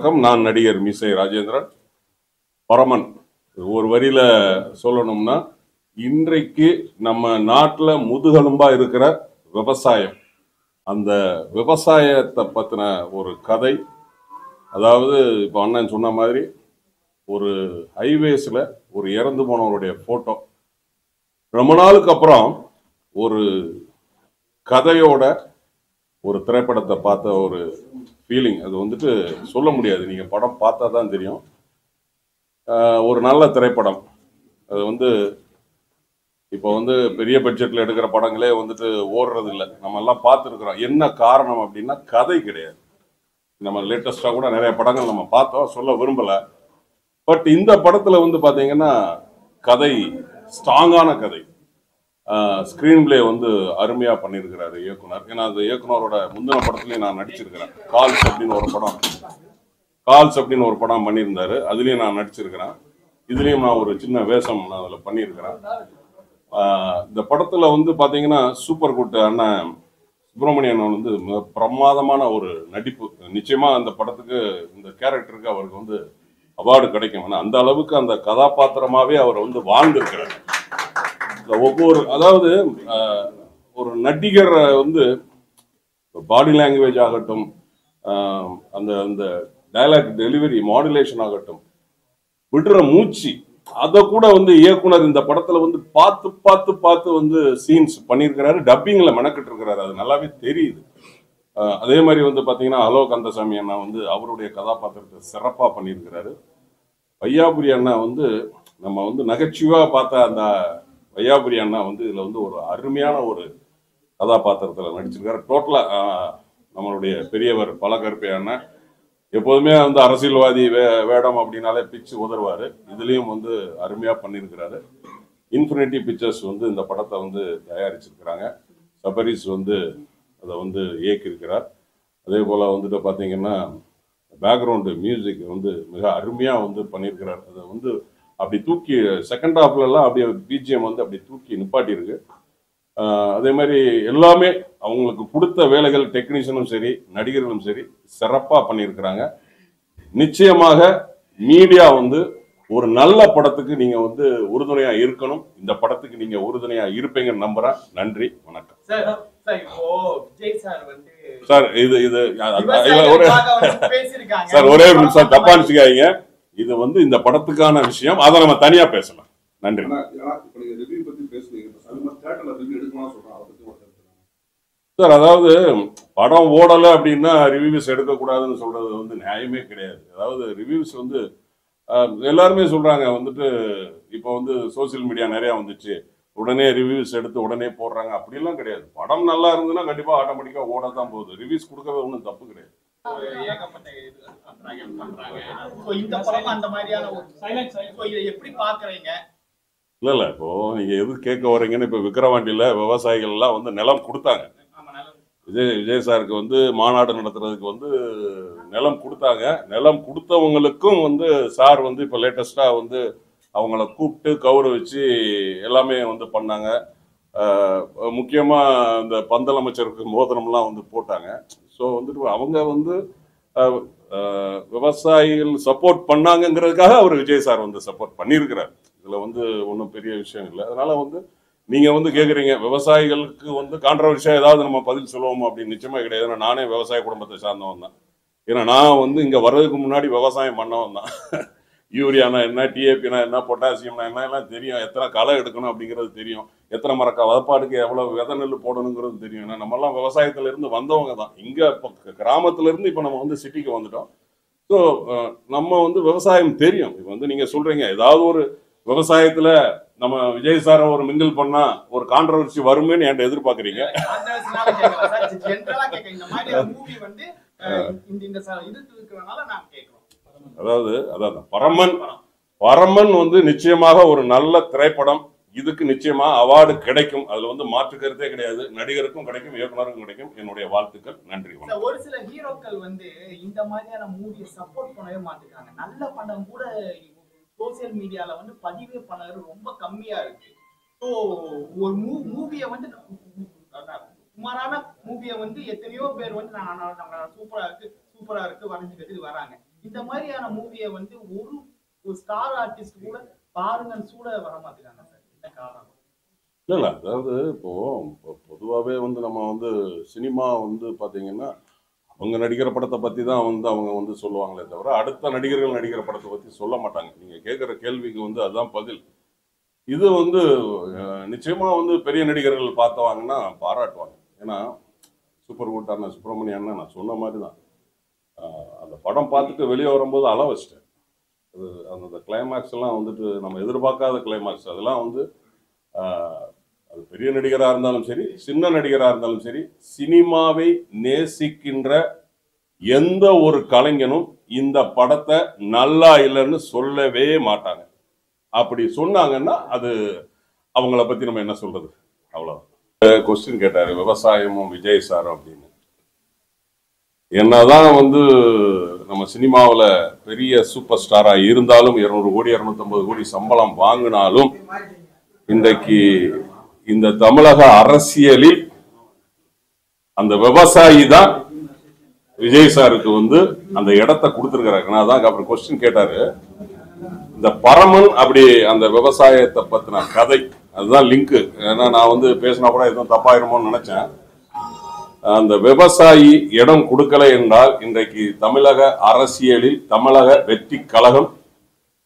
வணக்கம். நான் நடிகர் மீசை ராஜேந்திரன். பரமன் ஒரு வரியில சொல்லணும்னா, இன்றைக்கு நம்ம நாட்டில் முதுகெலும்பா இருக்கிற விவசாயம், அந்த விவசாயத்தை பத்தின ஒரு கதை. அதாவது இப்போ அண்ணன் சொன்ன மாதிரி ஒரு ஹைவேஸ்ல ஒரு இறந்து போனவருடைய போட்டோ, ரொம்ப நாளுக்கு அப்புறம் ஒரு கதையோட ஒரு திரைப்படத்தை பார்த்த ஒரு ஃபீலிங், அது வந்துட்டு சொல்ல முடியாது. நீங்கள் படம் பார்த்தா தான் தெரியும். ஒரு நல்ல திரைப்படம். அது வந்து இப்போ வந்து பெரிய பட்ஜெட்டில் எடுக்கிற படங்களே வந்துட்டு ஓடுறது இல்லை. நம்ம எல்லாம் பார்த்துருக்குறோம். என்ன காரணம் அப்படின்னா கதை கிடையாது. நம்ம லேட்டஸ்டாக கூட நிறைய படங்கள் நம்ம பார்த்தோம், சொல்ல விரும்பலை. பட் இந்த படத்தில் வந்து பார்த்தீங்கன்னா கதை, ஸ்ட்ராங்கான கதை. ஸ்க்ரீன் பிளே வந்து அருமையாக பண்ணியிருக்கிறாரு இயக்குனர். ஏன்னா அந்த இயக்குனரோட முந்தின படத்துலையும் நான் நடிச்சிருக்கிறேன். கால்ஸ் அப்படின்னு ஒரு படம் பண்ணியிருந்தாரு. அதுலேயும் நான் நடிச்சிருக்கிறேன். இதுலேயும் நான் ஒரு சின்ன வேஷம் நான் அதில் பண்ணியிருக்கிறேன். இந்த படத்தில் வந்து பார்த்தீங்கன்னா சூப்பர் குட் அண்ணன் சுப்பிரமணியன் வந்து பிரமாதமான ஒரு நடிப்பு. நிச்சயமாக அந்த படத்துக்கு, இந்த கேரக்டருக்கு அவருக்கு வந்து அவார்டு கிடைக்கும். ஆனால் அந்த அளவுக்கு அந்த கதாபாத்திரமாகவே அவர் வந்து வாழ்ந்திருக்கிறார். ஒவ்வொரு, அதாவது ஒரு நடிகர் வந்து பாடி லாங்குவேஜ் ஆகட்டும், அந்த அந்த டயலாக் டெலிவரி மாடுலேஷன் ஆகட்டும், விடுற மூச்சு, அதை கூட வந்து இயக்குனர் இந்த படத்துல வந்து பார்த்து பார்த்து பார்த்து வந்து சீன்ஸ் பண்ணியிருக்கிறாரு. டப்பிங்ல மெனக்கிட்டு இருக்கிறாரு, அது நல்லாவே தெரியுது. அதே மாதிரி வந்து பாத்தீங்கன்னா ஹலோ கந்தசாமி அண்ணா வந்து அவருடைய கதாபாத்திரத்தை சிறப்பா பண்ணியிருக்கிறாரு. வையாபுரி அண்ணா வந்து நம்ம வந்து நகைச்சுவா பார்த்த அந்த வையாபுரி அண்ணா வந்து இதுல வந்து ஒரு அருமையான ஒரு கதாபாத்திரத்தில் நடிச்சிருக்காரு. டோட்டலா நம்மளுடைய பெரியவர் பலகற்பை அண்ணா எப்போதுமே வந்து அரசியல்வாதி வேடம் அப்படின்னாலே பிச்சு உதறுவாரு. இதுலயும் வந்து அருமையா பண்ணியிருக்கிறாரு. இன்ஃபினிட்டி பிக்சர்ஸ் வந்து இந்த படத்தை வந்து தயாரிச்சிருக்கிறாங்க. சபரிஸ் வந்து அதை வந்து இயக்கியிருக்கிறார். அதே போல வந்துட்டு பார்த்தீங்கன்னா பேக்ரவுண்டு மியூசிக் வந்து மிக அருமையா வந்து பண்ணியிருக்கிறார். அதை வந்து அப்படி தூக்கி செகண்ட் ஹாஃப்லலாம் அப்படியே பிஜிஎம் வந்து அப்படி தூக்கி நிப்பாட்டியிருக்கு. அதே மாதிரி எல்லாமே அவங்களுக்கு கொடுத்த வேலைகள், டெக்னீஷியனும் சரி நடிகர்களும் சரி சிறப்பாக பண்ணியிருக்கிறாங்க. நிச்சயமாக மீடியா வந்து ஒரு நல்ல படத்துக்கு நீங்க வந்து உறுதுணையா இருக்கணும். இந்த படத்துக்கு நீங்க உறுதுணையா இருப்பீங்கன்னு நம்புறேன். நன்றி, வணக்கம். சார் இது இது சார் ஒரே ஒரு நிமிஷம், தப்பா நினைச்சுக்காதீங்க. இது வந்து இந்த படத்துக்கான விஷயம், அதை நம்ம தனியா பேசலாம். நன்றி. சார் அதாவது படம் ஓடலை அப்படின்னா ரிவ்யூஸ் எடுக்கக்கூடாதுன்னு சொல்றது வந்து நியாயமே கிடையாது. அதாவது ரிவ்யூஸ் வந்து எல்லாருமே சொல்றாங்க வந்துட்டு, இப்போ வந்து சோசியல் மீடியா நிறைய வந்துச்சு, உடனே ரிவ்யூஸ் எடுத்து உடனே போடுறாங்க. அப்படிலாம் கிடையாது. படம் நல்லா இருந்ததுன்னா கண்டிப்பா ஆட்டோமேட்டிக்கா ஓட தான் போகுது. ரிவ்யூஸ் கொடுக்கறது ஒன்றும் தப்பு கிடையாது. இல்ல இப்போ நீங்க எது கேட்க வரீங்கன்னு, இப்ப விக்கிரவாண்டியில விவசாயிகள் எல்லாம் வந்து நிலம் கொடுத்தாங்க. விஜய் சாருக்கு வந்து மாநாடு நடத்துறதுக்கு வந்து நிலம் கொடுத்தாங்க. நிலம் கொடுத்தவங்களுக்கும் வந்து சார் வந்து இப்ப லேட்டஸ்டா வந்து அவங்கள கூப்பிட்டு கௌரவிச்சு எல்லாமே வந்து பண்ணாங்க. முக்கியமா இந்த பந்தல் அமைச்சருக்கு மோதிரம்லாம் வந்து போட்டாங்க. ஸோ வந்துட்டு அவங்க வந்து விவசாயிகள் சப்போர்ட் பண்ணாங்கிறதுக்காக அவர் விஜய் சார் வந்து சப்போர்ட் பண்ணியிருக்கிறார். இதுல வந்து ஒன்றும் பெரிய விஷயம் இல்லை. அதனால வந்து நீங்க வந்து கேக்குறீங்க விவசாயிகளுக்கு வந்து கான்ட்ரவர்சியா ஏதாவது நம்ம பதில் சொல்லுவோம் அப்படின்னு. நிச்சயமா கிடையாது. நானே விவசாய குடும்பத்தை சார்ந்தவன் தான். ஏன்னா நான் வந்து இங்க வர்றதுக்கு முன்னாடி விவசாயம் பண்ணவன் தான். யூரியானா என்ன, டிஏபினா என்ன, பொட்டாசியம்னா என்ன எல்லாம் தெரியும். எத்தனை களை எடுக்கணும் அப்படிங்கிறது தெரியும். எத்தனை மரக்கா வதப்பாடுக்கு எவ்வளவு விதை நெல் போடணுங்கிறது தெரியும். ஏன்னா நம்ம எல்லாம் விவசாயத்துல இருந்து வந்தவங்க தான். இங்க கிராமத்துல இருந்து இப்ப நம்ம வந்து சிட்டிக்கு வந்துட்டோம். ஸோ நம்ம வந்து விவசாயம் தெரியும். இப்ப வந்து நீங்க சொல்றீங்க ஏதாவது ஒரு விவசாயத்துல நம்ம விஜய் சார ஒரு மிங்கிள் பண்ணா ஒரு கான்ட்ரவர்சி வருமேன்னு என்கிட்ட எதிர்பார்க்குறீங்க. அதாவது அதான் பரமன் வந்து நிச்சயமாக ஒரு நல்ல திரைப்படம். இதுக்கு நிச்சயமா அவார்டு கிடைக்கும். அதுல வந்து மாற்று கருத்தே கிடையாது. நடிகருக்கும் கிடைக்கும், இயக்குனருக்கும் கிடைக்கும். என்னுடைய வாழ்த்துக்கள். நன்றி. ஒரு சில ஹீரோக்கள் வந்து இந்த மாதிரியான மூவியை சப்போர்ட் பண்ணவே மாட்டேங்கிறாங்க. நல்ல படம் கூட சோசியல் மீடியால வந்து பதிவே பண்ணது ரொம்ப கம்மியா இருக்கு. ஸோ ஒரு மூவியை வந்து சுமாரான மூவியை வந்து எத்தனையோ பேர் வந்து சூப்பரா இருக்கு வரைஞ்சுக்கிட்டு வராங்க. இந்த மாதிரியான மூவியை வந்து ஒரு ஸ்டார் ஆர்டிஸ்ட் கூட பாருங்கன்னு கூட வர மாட்டேங்காங்க சார். என்ன காரணம்? இல்ல அதாவது இப்போ பொதுவாகவே வந்து நம்ம வந்து சினிமா வந்து பாத்தீங்கன்னா அவங்க நடிக்கிற படத்தை பத்தி தான் வந்து அவங்க வந்து சொல்லுவாங்களே தவிர அடுத்த நடிகர்கள் நடிக்கிற படத்தை பத்தி சொல்ல மாட்டாங்க. நீங்க கேட்குற கேள்விக்கு வந்து அதுதான் பதில். இது வந்து நிச்சயமா வந்து பெரிய நடிகர்கள் பார்த்தவாங்கன்னா பாராட்டுவாங்க. ஏன்னா சூப்பர் குட்டான சுப்பிரமணியன் நான் சொன்ன மாதிரி தான் அந்த படம் பார்த்துட்டு வெளியே வரும்போது அள வச்சிட்டேன். அது அந்த கிளைமேக்ஸ் எல்லாம் வந்துட்டு நம்ம எதிர்பார்க்காத கிளைமேக்ஸ். அதெல்லாம் வந்து அது பெரிய நடிகராக இருந்தாலும் சரி சின்ன நடிகராக இருந்தாலும் சரி சினிமாவை நேசிக்கின்ற எந்த ஒரு கலைஞனும் இந்த படத்தை நல்லா இல்லைன்னு சொல்லவே மாட்டாங்க. அப்படி சொன்னாங்கன்னா அது அவங்கள பத்தி நம்ம என்ன சொல்றது? அவ்வளவுதான். கொஸ்டின் கேட்டாரு விவசாயமும் விஜய் சாரும் அப்படின்னு. என்னதான் வந்து நம்ம சினிமாவில் பெரிய சூப்பர் ஸ்டாரா இருந்தாலும் 200 கோடி 250 கோடி சம்பளம் வாங்கினாலும் இன்றைக்கு இந்த தமிழக அரசியலில் அந்த விவசாயி தான் விஜய் சாருக்கு வந்து அந்த இடத்தை கொடுத்துருக்கிறாரு. நான் தான் அப்புறம் கொஸ்டின் கேட்டாரு இந்த பரமன் அப்படி அந்த விவசாயத்தை பத்தின கதை அதுதான் லிங்க். ஏன்னா நான் வந்து பேசினா கூட எதுவும் தப்பாயிருமோன்னு நினைச்சேன். அந்த விவசாயி இடம் கொடுக்கல என்றால் இன்றைக்கு தமிழக அரசியலில் தமிழக வெற்றி கழகம்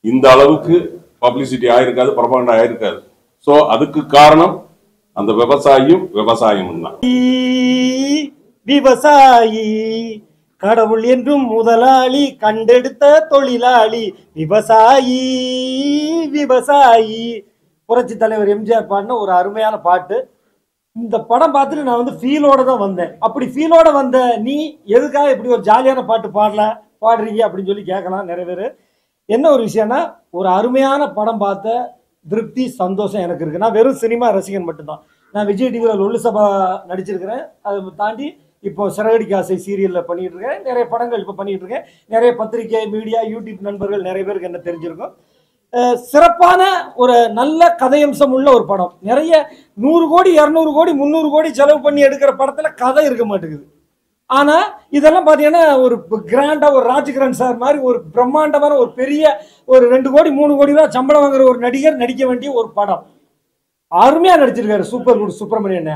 இந்த அளவுக்கு பப்ளிசிட்டி ஆயிருக்காது, ப்ரொபகண்டா ஆயிருக்காது. சோ அதுக்கு காரணம் அந்த விவசாயியும் விவசாயமும் தான். விவசாயி கடவுள் என்றும் முதலாளி கண்டெடுத்த தொழிலாளி விவசாயி விவசாயி. புரட்சி தலைவர் எம்ஜிஆர் பாடின ஒரு அருமையான பாட்டு. இந்த படம் பார்த்துட்டு நான் வந்து ஃபீலோட தான் வந்தேன். அப்படி ஃபீலோட வந்த நீ எதுக்காக இப்படி ஒரு ஜாலியான பாட்டு பாடுறீங்க அப்படின்னு சொல்லி கேட்கலாம் நிறைய பேர். என்ன ஒரு விஷயம்னா ஒரு அருமையான படம் பார்த்த திருப்தி சந்தோஷம் எனக்கு இருக்கு. நான் வெறும் சினிமா ரசிகன் மட்டும்தான். நான் விஜய் டிவியில் லொல்லு சபா நடிச்சிருக்கிறேன். அதை தாண்டி இப்போ சிறகடிக்க ஆசை சீரியலில் பண்ணிட்டு இருக்கேன். நிறைய படங்கள் இப்போ பண்ணிட்டு இருக்கேன். நிறைய பத்திரிகை மீடியா யூடியூப் நண்பர்கள் நிறைய பேருக்கு என்ன தெரிஞ்சிருக்கும். சிறப்பான ஒரு நல்ல கதையம்சம் உள்ள ஒரு படம். நிறைய 100 கோடி 200 கோடி 300 கோடி செலவு பண்ணி எடுக்கிற படத்துல கதை இருக்க மாட்டேங்குது. ஆனா இதெல்லாம் பாத்தீங்கன்னா ஒரு கிராண்டா ஒரு ராஜ்கிரண் சார் மாதிரி ஒரு பிரம்மாண்டமான ஒரு பெரிய ஒரு 2 கோடி 3 கோடி ரூபாய் சம்பளம் வாங்குற ஒரு நடிகர் நடிக்க வேண்டிய ஒரு படம். அருமையா நடிச்சிருக்காரு சூப்பர் குட் சுப்பிரமணியன்.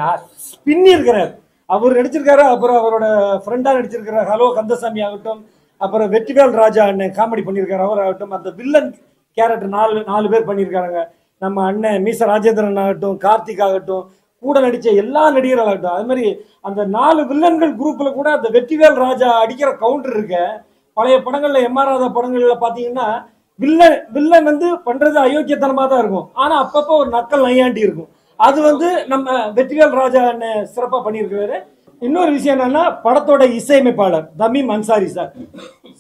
பின்னி இருக்கிறார் அவர் நடிச்சிருக்காரு. அப்புறம் அவரோட ஃப்ரெண்டா நடிச்சிருக்கிறார் ஹலோ கந்தசாமி ஆகட்டும், அப்புறம் வெற்றிவேல் ராஜா அண்ணன் காமெடி பண்ணியிருக்காரு அவர் ஆகட்டும், அந்த வில்லன் கேரக்டர் 4 பேர் பண்ணியிருக்காங்க. நம்ம அண்ணன் மீச ராஜேந்திரன் ஆகட்டும், கார்த்திக் ஆகட்டும், கூட நடித்த எல்லா நடிகர்கள் ஆகட்டும். அது மாதிரி அந்த 4 வில்லன்கள் குரூப்பில் கூட அந்த வெற்றிவேல் ராஜா அடிக்கிற கவுண்டர் இருக்க. பழைய படங்களில் எம்ஆர் ராதா படங்களில் பார்த்தீங்கன்னா வில்லன் வந்து பண்ணுறது அயோக்கியத்தனமாக தான் இருக்கும். ஆனால் அப்பப்போ ஒரு நக்கல் நையாண்டி இருக்கும். அது வந்து நம்ம வெற்றிவேல் ராஜா அண்ணன் சிறப்பாக பண்ணியிருக்கிறாரு. இன்னொரு விஷயம் என்னன்னா படத்தோட இசையமைப்பாளர் தமீம் அன்சாரி சார்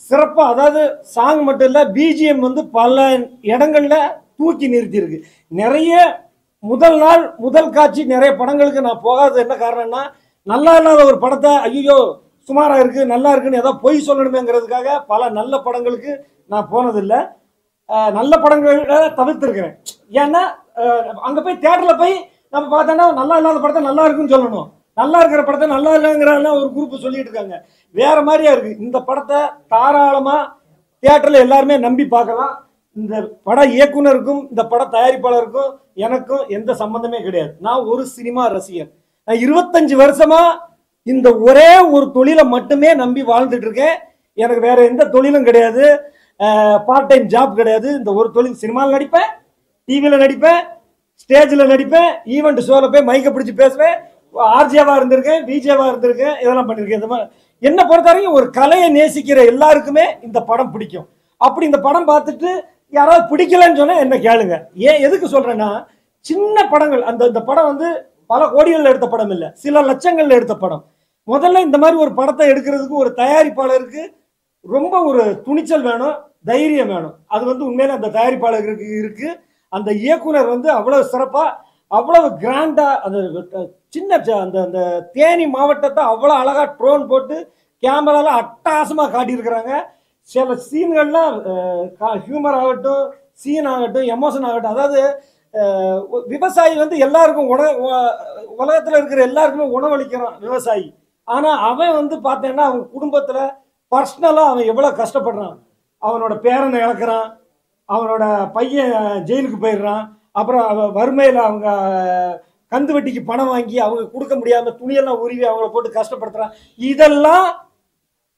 சிறப்பா, அதாவது சாங் மட்டும் இல்ல பிஜிஎம் வந்து பல இடங்கள்ல தூக்கி நிறுத்தி இருக்கு. நிறைய முதல் காட்சி நிறைய படங்களுக்கு நான் போகாதது என்ன காரணம்னா நல்லா இல்லாத ஒரு படத்தை ஐயோ சுமாரா இருக்கு நல்லா இருக்குன்னு ஏதாவது பொய் சொல்லணுமேங்கிறதுக்காக பல நல்ல படங்களுக்கு நான் போனதில்லை. நல்ல படங்களை தவிர்த்திருக்கிறேன். ஏன்னா அங்க போய் தியேட்டர்ல போய் நம்ம பார்த்தோன்னா நல்லா இல்லாத படத்தை நல்லா இருக்குன்னு சொல்லணும், நல்லா இருக்கிற படத்தை நல்லா இல்லைங்கிறாங்க ஒரு குரூப் சொல்லிட்டு இருக்காங்க. வேற மாதிரியா இருக்கு. இந்த படத்தை தாராளமா தியேட்டர்ல எல்லாருமே நம்பி பார்க்கலாம். இந்த பட இயக்குனருக்கும் இந்த பட தயாரிப்பாளருக்கும் எனக்கும் எந்த சம்பந்தமே கிடையாது. நான் ஒரு சினிமா ரசிகர். நான் 25 வருஷமா இந்த ஒரே ஒரு தொழிலை மட்டுமே நம்பி வாழ்ந்துட்டு இருக்கேன். எனக்கு வேற எந்த தொழிலும் கிடையாது, பார்ட் டைம் ஜாப் கிடையாது. இந்த ஒரு தொழில், சினிமாவில் நடிப்பேன், டிவியில் நடிப்பேன், ஸ்டேஜில் நடிப்பேன், ஈவெண்ட் ஷோவில் போய் மைக்கை பிடிச்சி பேசுவேன், ஆர்ஜேவா இருந்திருக்கேன், பிஜேவா இருந்திருக்கேன், இதெல்லாம் பண்ணிருக்கேன். இந்த மாதிரி என்னை பொறுத்த வரைக்கும் ஒரு கலையை நேசிக்கிற எல்லாருக்குமே இந்த படம் பிடிக்கும். அப்படி இந்த படம் பார்த்துட்டு யாராவது பிடிக்கலன்னு சொன்னா என்ன கேளுங்க. எதுக்கு சொல்றேன்னா சின்ன படங்கள் இந்த படம் வந்து பல கோடிகள் எடுத்த படம் இல்லை, சில லட்சங்கள்ல எடுத்த படம். முதல்ல இந்த மாதிரி ஒரு படத்தை எடுக்கிறதுக்கு ஒரு தயாரிப்பாளருக்கு ரொம்ப ஒரு துணிச்சல் வேணும், தைரியம் வேணும். அது வந்து உண்மையில அந்த தயாரிப்பாளருக்கு இருக்கு. அந்த இயக்குனர் வந்து அவ்வளவு சிறப்பா அவ்வளவு கிராண்டா அந்த சின்ன அந்த தேனி மாவட்டத்தை அவ்வளவு அழகா ட்ரோன் போட்டு கேமரால அட்டகாசமா காட்டியிருக்கிறாங்க. சில சீன்கள்லாம் ஹியூமர் ஆகட்டும், சீன் ஆகட்டும், எமோஷன் ஆகட்டும். அதாவது விவசாயி வந்து எல்லாருக்கும் உலகத்துல இருக்கிற எல்லாருக்குமே உணவளிக்கிறான் விவசாயி. ஆனா அவன் வந்து பார்த்தேன்னா அவன் குடும்பத்துல பர்சனலா அவன் எவ்வளவு கஷ்டப்படுறான். அவனோட பேரனை இழக்கிறான், அவனோட பையன் ஜெயிலுக்கு போயிடுறான், அப்புறம் வறுமையில் அவங்க கந்து வட்டிக்கு பணம் வாங்கி அவங்க கொடுக்க முடியாமல் துணியெல்லாம் உருவி அவங்கள போட்டு கஷ்டப்படுத்துறான். இதெல்லாம்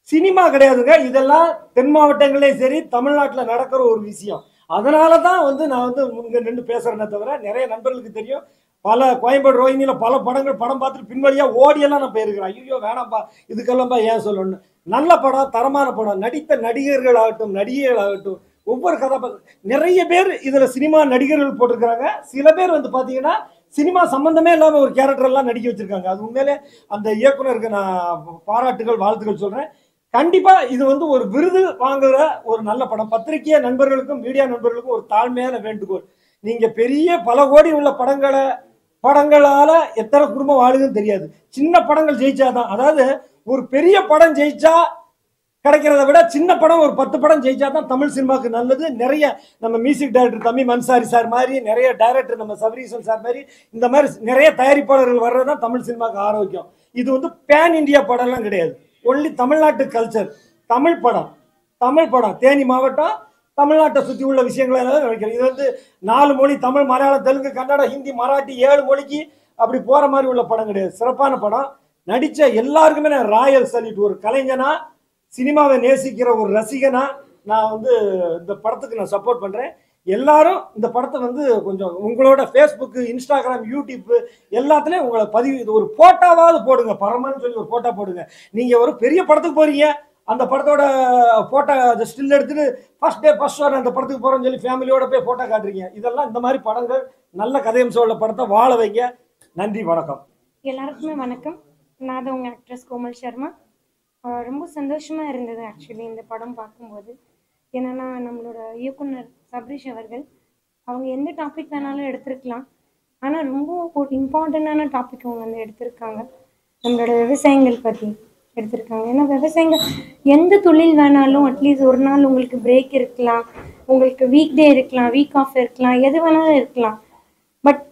சினிமா கிடையாதுங்க, இதெல்லாம் தென் மாவட்டங்களையும் சரி தமிழ்நாட்டில் நடக்கிற ஒரு விஷயம். அதனால தான் நான் இங்கே நின்று பேசுகிறேன்னே தவிர நிறைய நண்பர்களுக்கு தெரியும். பல கோயம்பேடு ரோஹிணியில் பல படம் பார்த்துட்டு பின்வழியாக ஓடியெல்லாம் நான் போயிருக்கிறேன். ஐயோ வேணாம்ப்பா இதுக்கெல்லாம்ப்பா ஏன் சொல்லணும்னு. நல்ல படம், தரமான படம், நடித்த நடிகர்களாகட்டும் நடிகைகளாகட்டும் ஒவ்வொரு கதாபாத்திரம் நிறைய பேர் இதில் சினிமா நடிகர்கள் போட்டிருக்கிறாங்க. சில பேர் பார்த்தீங்கன்னா சினிமா சம்பந்தமே இல்லாமல் ஒரு கேரக்டர் எல்லாம் நடிக்க வச்சிருக்காங்க. அது உண்மையிலே அந்த இயக்குனருக்கு நான் பாராட்டுகள் வாழ்த்துக்கள் சொல்கிறேன். கண்டிப்பாக இது ஒரு விருது வாங்குகிற ஒரு நல்ல படம். பத்திரிகை நண்பர்களுக்கும் மீடியா நண்பர்களுக்கும் ஒரு தாழ்மையான வேண்டுகோள், நீங்கள் பெரிய பல கோடி உள்ள படங்களால் எத்தனை குடும்பம் வாழுதுன்னு தெரியாது. சின்ன படங்கள் ஜெயிச்சாதான், அதாவது ஒரு பெரிய படம் ஜெயிச்சா கிடைக்கிறத விட சின்ன படம் ஒரு 10 படம் ஜெயிச்சா தான் தமிழ் சினிமாவுக்கு நல்லது. நிறைய நம்ம மியூசிக் டைரக்டர் தம்பி மன்சாரி சார் மாதிரி, நிறைய டைரக்டர் நம்ம சபரீசன் சார் மாதிரி, இந்த மாதிரி நிறைய தயாரிப்பாளர்கள் வர்றது தான் தமிழ் சினிமாவுக்கு ஆரோக்கியம். இது பேன் இந்தியா படம்லாம் கிடையாது, ஒன்லி தமிழ்நாட்டு கல்ச்சர். தமிழ் படம் தேனி மாவட்டம் தமிழ்நாட்டை சுற்றி உள்ள விஷயங்களை நினைக்கிறேன். இது 4 மொழி, தமிழ் மலையாளம் தெலுங்கு கன்னடம் ஹிந்தி மராட்டி 7 மொழிக்கு அப்படி போகிற மாதிரி உள்ள படம் கிடையாது. சிறப்பான படம். நடித்த எல்லாருக்குமே நான் ராயல் சல்யூட். ஒரு கலைஞனா, சினிமாவை நேசிக்கிற ஒரு ரசிகனா நான் இந்த படத்துக்கு நான் சப்போர்ட் பண்ணுறேன். எல்லாரும் இந்த படத்தை கொஞ்சம் உங்களோட ஃபேஸ்புக்கு, இன்ஸ்டாகிராம், யூடியூப் எல்லாத்துலேயும் உங்களை பதிவு, இது ஒரு போட்டோவாவது போடுங்க, பரமான்னு சொல்லி ஒரு போட்டோ போடுங்க. நீங்கள் ஒரு பெரிய படத்துக்கு போகிறீங்க, அந்த படத்தோட போட்டோ அதை ஸ்டில் எடுத்துட்டு ஃபர்ஸ்ட் டே ஃபர்ஸ்ட் ஷோ அந்த படத்துக்கு போகிறோன்னு சொல்லி ஃபேமிலியோட போய் போட்டோ காட்டுறீங்க. இதெல்லாம் இந்த மாதிரி படங்கள், நல்ல கதையம்சம் உள்ள படத்தை வாழ வைங்க. நன்றி, வணக்கம். எல்லாருக்குமே வணக்கம். நான் தான் உங்கள் ஆக்ட்ரஸ் கோமல் சர்மா. ரொம்ப சந்தோஷமாக இருந்தது ஆக்சுவலி இந்த படம் பார்க்கும்போது. என்னென்னா நம்மளோட இயக்குனர் சபரீஷ் அவர்கள் அவங்க எந்த டாபிக் வேணாலும் எடுத்திருக்கலாம், ஆனால் ரொம்ப ஒரு இம்பார்ட்டண்ட்டான டாபிக் அவங்க எடுத்திருக்காங்க. நம்மளோட விவசாயங்கள் பற்றி எடுத்திருக்காங்க. ஏன்னா விவசாயிகள் எந்த தொழில் வேணாலும் அட்லீஸ்ட் ஒரு நாள் உங்களுக்கு பிரேக் இருக்கலாம், உங்களுக்கு வீக் டே இருக்கலாம், வீக் ஆஃப் இருக்கலாம், எது வேணாலும் இருக்கலாம். பட்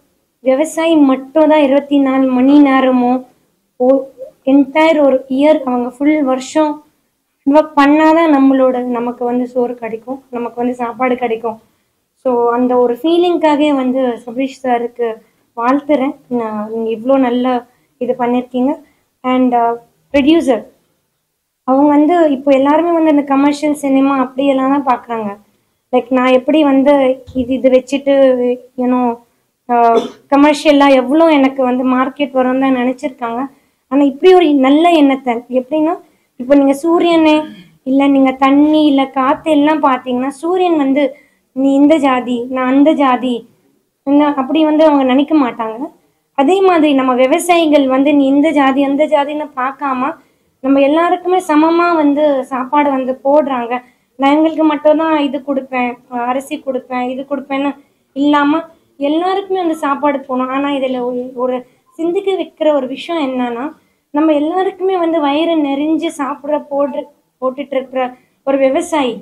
விவசாயி மட்டும் தான் 24 மணி நேரமும் என்டையர் ஒரு இயர் அவங்க ஃபுல் வருஷம் ஒர்க் பண்ணாதான் நமக்கு சோறு கிடைக்கும், நமக்கு சாப்பாடு கிடைக்கும். ஸோ அந்த ஒரு ஃபீலிங்காகவே சபரீஷ் சாருக்கு வாழ்த்துறேன். நீங்கள் இவ்வளோ நல்ல இது பண்ணியிருக்கீங்க. அண்ட் ப்ரொடியூசர் அவங்க இப்போ எல்லாருமே இந்த கமர்ஷியல் சினிமா அப்படியெல்லாம் தான் பார்க்குறாங்க. லைக் நான் எப்படி இது வச்சுட்டு ஏன்னோ கமர்ஷியலாக எவ்வளோ எனக்கு மார்க்கெட் வரும்னு தான் நினச்சிருக்காங்க. ஆனால் இப்படி ஒரு நல்ல எண்ணத்தை எப்படின்னா, இப்போ நீங்கள் சூரியனே இல்லை நீங்கள் தண்ணி இல்லை காற்று எல்லாம் பார்த்தீங்கன்னா, சூரியன் நீ இந்த ஜாதி நான் அந்த ஜாதி அப்படி அவங்க நினைக்க மாட்டாங்க. அதே மாதிரி நம்ம விவசாயிகள் நீ இந்த ஜாதி அந்த ஜாதின்னு பார்க்காம நம்ம எல்லாருக்குமே சமமாக சாப்பாடு போடுறாங்க. நான் எங்களுக்கு மட்டும்தான் இது கொடுப்பேன், அரிசி கொடுப்பேன், இது கொடுப்பேன்னு இல்லாமல் எல்லாருக்குமே சாப்பாடு போகணும். ஆனால் இதில் ஒரு சிந்திக்க வைக்கிற ஒரு விஷயம் என்னன்னா, நம்ம எல்லாருக்குமே வயிறு நெறிஞ்சு சாப்பிட்ற போட்டுட்டு இருக்கிற ஒரு விவசாயி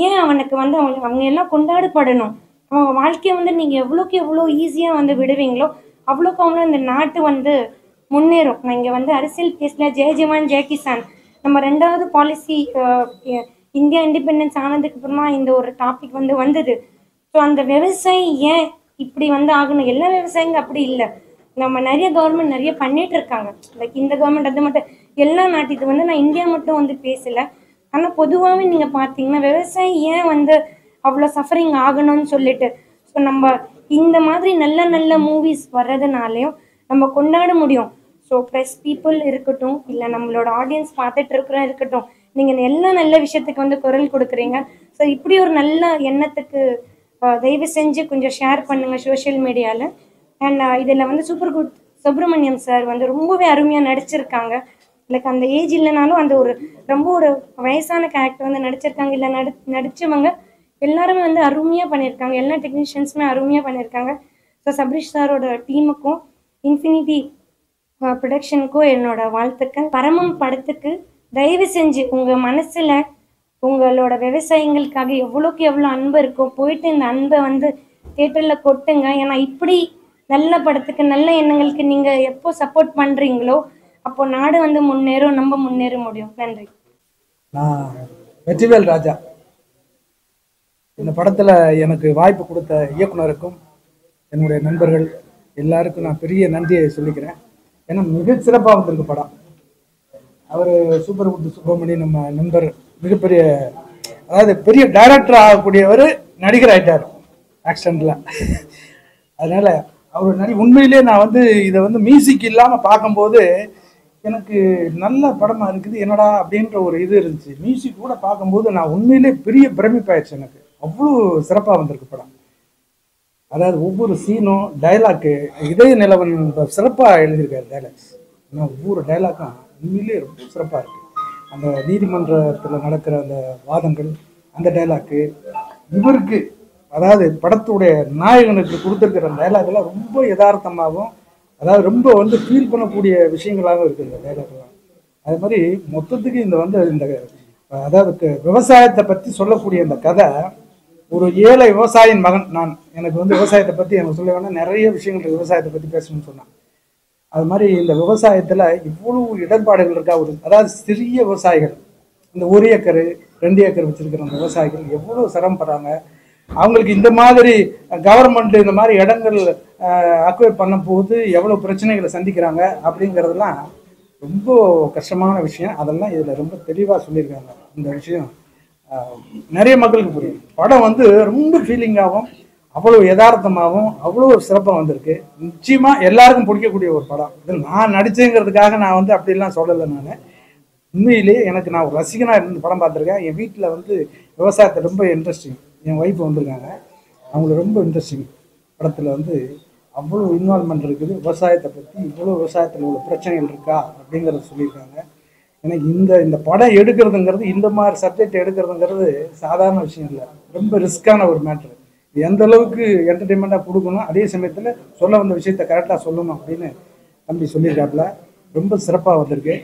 ஏன் அவனுக்கு அவங்க எல்லாம் கொண்டாடப்படணும். அவங்க வாழ்க்கையை நீங்கள் எவ்வளோக்கு எவ்வளோ ஈஸியாக விடுவீங்களோ அவ்வளோக்கு அவ்வளோ இந்த நாட்டு முன்னேறும். நான் இங்கே அரசியல் பேசல, ஜெய் ஜவான் ஜெய் கிசான் நம்ம 2வது பாலிசி இந்தியா இண்டிபெண்டன்ஸ் ஆனதுக்கு அப்புறமா இந்த ஒரு டாபிக் வந்தது. ஸோ அந்த விவசாயி ஏன் இப்படி ஆகணும். எல்லா விவசாயிங்க அப்படி இல்லை. நம்ம நிறைய கவர்மெண்ட் நிறைய பண்ணிட்டு இருக்காங்க. லைக் இந்த கவர்மெண்ட் அது மட்டும் எல்லா நாட்டு இது நான் இந்தியா மட்டும் பேசலை. ஆனால் பொதுவாகவே நீங்கள் பார்த்தீங்கன்னா விவசாயி ஏன் அவ்வளோ சஃபரிங் ஆகணும்னு சொல்லிட்டு ஸோ நம்ம இந்த மாதிரி நல்ல நல்ல மூவிஸ் வர்றதுனாலையும் நம்ம கொண்டாட முடியும். ஸோ ப்ரெஸ் பீப்புள் இருக்கட்டும், இல்லை நம்மளோட ஆடியன்ஸ் பார்த்துட்டு இருக்கிறோம் இருக்கட்டும், நீங்கள் எல்லா நல்ல விஷயத்துக்கு குரல் கொடுக்குறீங்க. ஸோ இப்படி ஒரு நல்ல எண்ணத்துக்கு தயவு செஞ்சு கொஞ்சம் ஷேர் பண்ணுங்கள் சோஷியல் மீடியாவில். அண்ட் இதில் சூப்பர் குட் சுப்ரமணியம் சார் ரொம்பவே அருமையாக நடிச்சிருக்காங்க. லைக் அந்த ஏஜ் இல்லைனாலும் அந்த ஒரு ரொம்ப ஒரு வயசான கேரக்டர் நடிச்சிருக்காங்க. இல்லை நடித்தவங்க எல்லாருமே அருமையாக பண்ணியிருக்காங்க. எல்லா டெக்னீஷியன்ஸுமே அருமையாக பண்ணியிருக்காங்க. ஸோ சபரீஷ் சாரோட டீமுக்கும் இன்ஃபினிட்டி ப்ரொடக்ஷனுக்கும் என்னோட வாழ்த்துக்கள். பரமம் படத்துக்கு தயவு செஞ்சு உங்கள் மனசில் உங்களோட விவசாயிகளுக்காக எவ்வளோக்கு எவ்வளோ அன்பு இருக்கோ போயிட்டு இந்த அன்பை தியேட்டரில் கொட்டுங்க. ஏன்னா இப்படி நல்ல படத்துக்கு நல்ல எண்ணங்களுக்கு நீங்கள் எப்போ சப்போர்ட் பண்ணுறீங்களோ அப்போ நாடு முன்னேறும், நம்ம முன்னேற முடியும். நன்றி. நான் வெற்றிவேல் ராஜா. இந்த படத்தில் எனக்கு வாய்ப்பு கொடுத்த இயக்குனருக்கும் என்னுடைய நண்பர்கள் எல்லாருக்கும் நான் பெரிய நன்றியை சொல்லிக்கிறேன். ஏன்னா மிகச் சிறப்பாக வந்திருக்கு படம். அவர் சூப்பர் குட் சுப்பிரமணியன் நம்ம நண்பர், மிகப்பெரிய அதாவது பெரிய டைரக்டர் ஆகக்கூடியவர் நடிகர் ஆகிட்டார் ஆக்சிடென்ட்ல. அதனால அவர் உண்மையிலேயே நான் வந்து இதை வந்து மியூசிக் இல்லாமல் பார்க்கும்போது எனக்கு நல்ல படமாக இருக்குது என்னடா அப்படின்ற ஒரு இது இருந்துச்சு. மியூசிக் கூட பார்க்கும்போது நான் உண்மையிலே பெரிய பிரமிப்பாயிடுச்சு. எனக்கு அவ்வளோ சிறப்பாக வந்திருக்கு படம். அதாவது ஒவ்வொரு சீனும் டைலாக்கு இதய நிலவன் சிறப்பாக எழுதியிருக்காரு டைலாக்ஸ். ஆனால் ஒவ்வொரு டைலாக்கும் உண்மையிலே ரொம்ப சிறப்பாக இருக்குது. அந்த நீதிமன்றத்தில் நடக்கிற அந்த வாதங்கள், அந்த டைலாக்கு இவருக்கு அதாவது படத்துடைய நாயகனுக்கு கொடுத்துருக்கிற டைலாக்லாம் ரொம்ப யதார்த்தமாகவும் அதாவது ரொம்ப வந்து ஃபீல் பண்ணக்கூடிய விஷயங்களாகவும் இருக்குது இந்த டைலாக்லாம். அது மாதிரி மொத்தத்துக்கு இந்த அதாவது விவசாயத்தை பற்றி சொல்லக்கூடிய இந்த கதை, ஒரு ஏழை விவசாயியின் மகன் நான், எனக்கு வந்து விவசாயத்தை பற்றி எனக்கு சொல்ல வேணா நிறைய விஷயங்கள் விவசாயத்தை பற்றி பேசணும்னு சொன்னான். அது மாதிரி இந்த விவசாயத்தில் இவ்வளவு இடர்பாடுகள் இருக்கா. அதாவது சிறிய விவசாயிகள், இந்த 1 ஏக்கர் 2 ஏக்கர் வச்சிருக்கிற அந்த விவசாயிகள் எவ்வளோ சிரமப்படுறாங்க. அவங்களுக்கு இந்த மாதிரி கவர்மெண்ட் இந்த மாதிரி இடங்கள் அக்வைர் பண்ணும் போது எவ்வளோ பிரச்சனைகளை சந்திக்கிறாங்க அப்படிங்கிறதுலாம் ரொம்ப கஷ்டமான விஷயம். அதெல்லாம் இதில் ரொம்ப தெளிவாக சொல்லியிருக்காங்க. இந்த விஷயம் நிறைய மக்களுக்கு புரியும். படம் வந்து ரொம்ப ஃபீலிங்காகவும் அவ்வளோ யதார்த்தமாகவும் அவ்வளோ சிறப்பாக வந்திருக்கு. நிச்சயமாக எல்லாருக்கும் பிடிக்கக்கூடிய ஒரு படம். இது நான் நடிச்சேங்கிறதுக்காக நான் வந்து அப்படிலாம் சொல்லலை. நான் உண்மையிலேயே எனக்கு நான் ஒரு ரசிகனாக இருந்து படம் பார்த்துருக்கேன். என் வீட்டில் வந்து விவசாயத்தை ரொம்ப இன்ட்ரெஸ்டிங். என் ஒய்ஃப் வந்திருக்காங்க, அவங்களுக்கு ரொம்ப இன்ட்ரெஸ்டிங். படத்தில் வந்து அவ்வளோ இன்வால்மெண்ட் இருக்குது. விவசாயத்தை பற்றி இவ்வளோ விவசாயத்தில் உள்ள பிரச்சனைகள் இருக்கா அப்படிங்கிறத சொல்லியிருக்காங்க. எனக்கு இந்த படம் எடுக்கிறதுங்கிறது, இந்த மாதிரி சப்ஜெக்ட் எடுக்கிறதுங்கிறது சாதாரண விஷயம் இல்லை. ரொம்ப ரிஸ்க்கான ஒரு மேட்ரு. எந்த அளவுக்கு என்டர்டெயின்மெண்ட்டாக கொடுக்கணும், அதே சமயத்தில் சொல்ல வந்த விஷயத்தை கரெக்டாக சொல்லணும் அப்படின்னு தம்பி சொல்லியிருக்காப்புல. ரொம்ப சிறப்பாக வந்திருக்கு.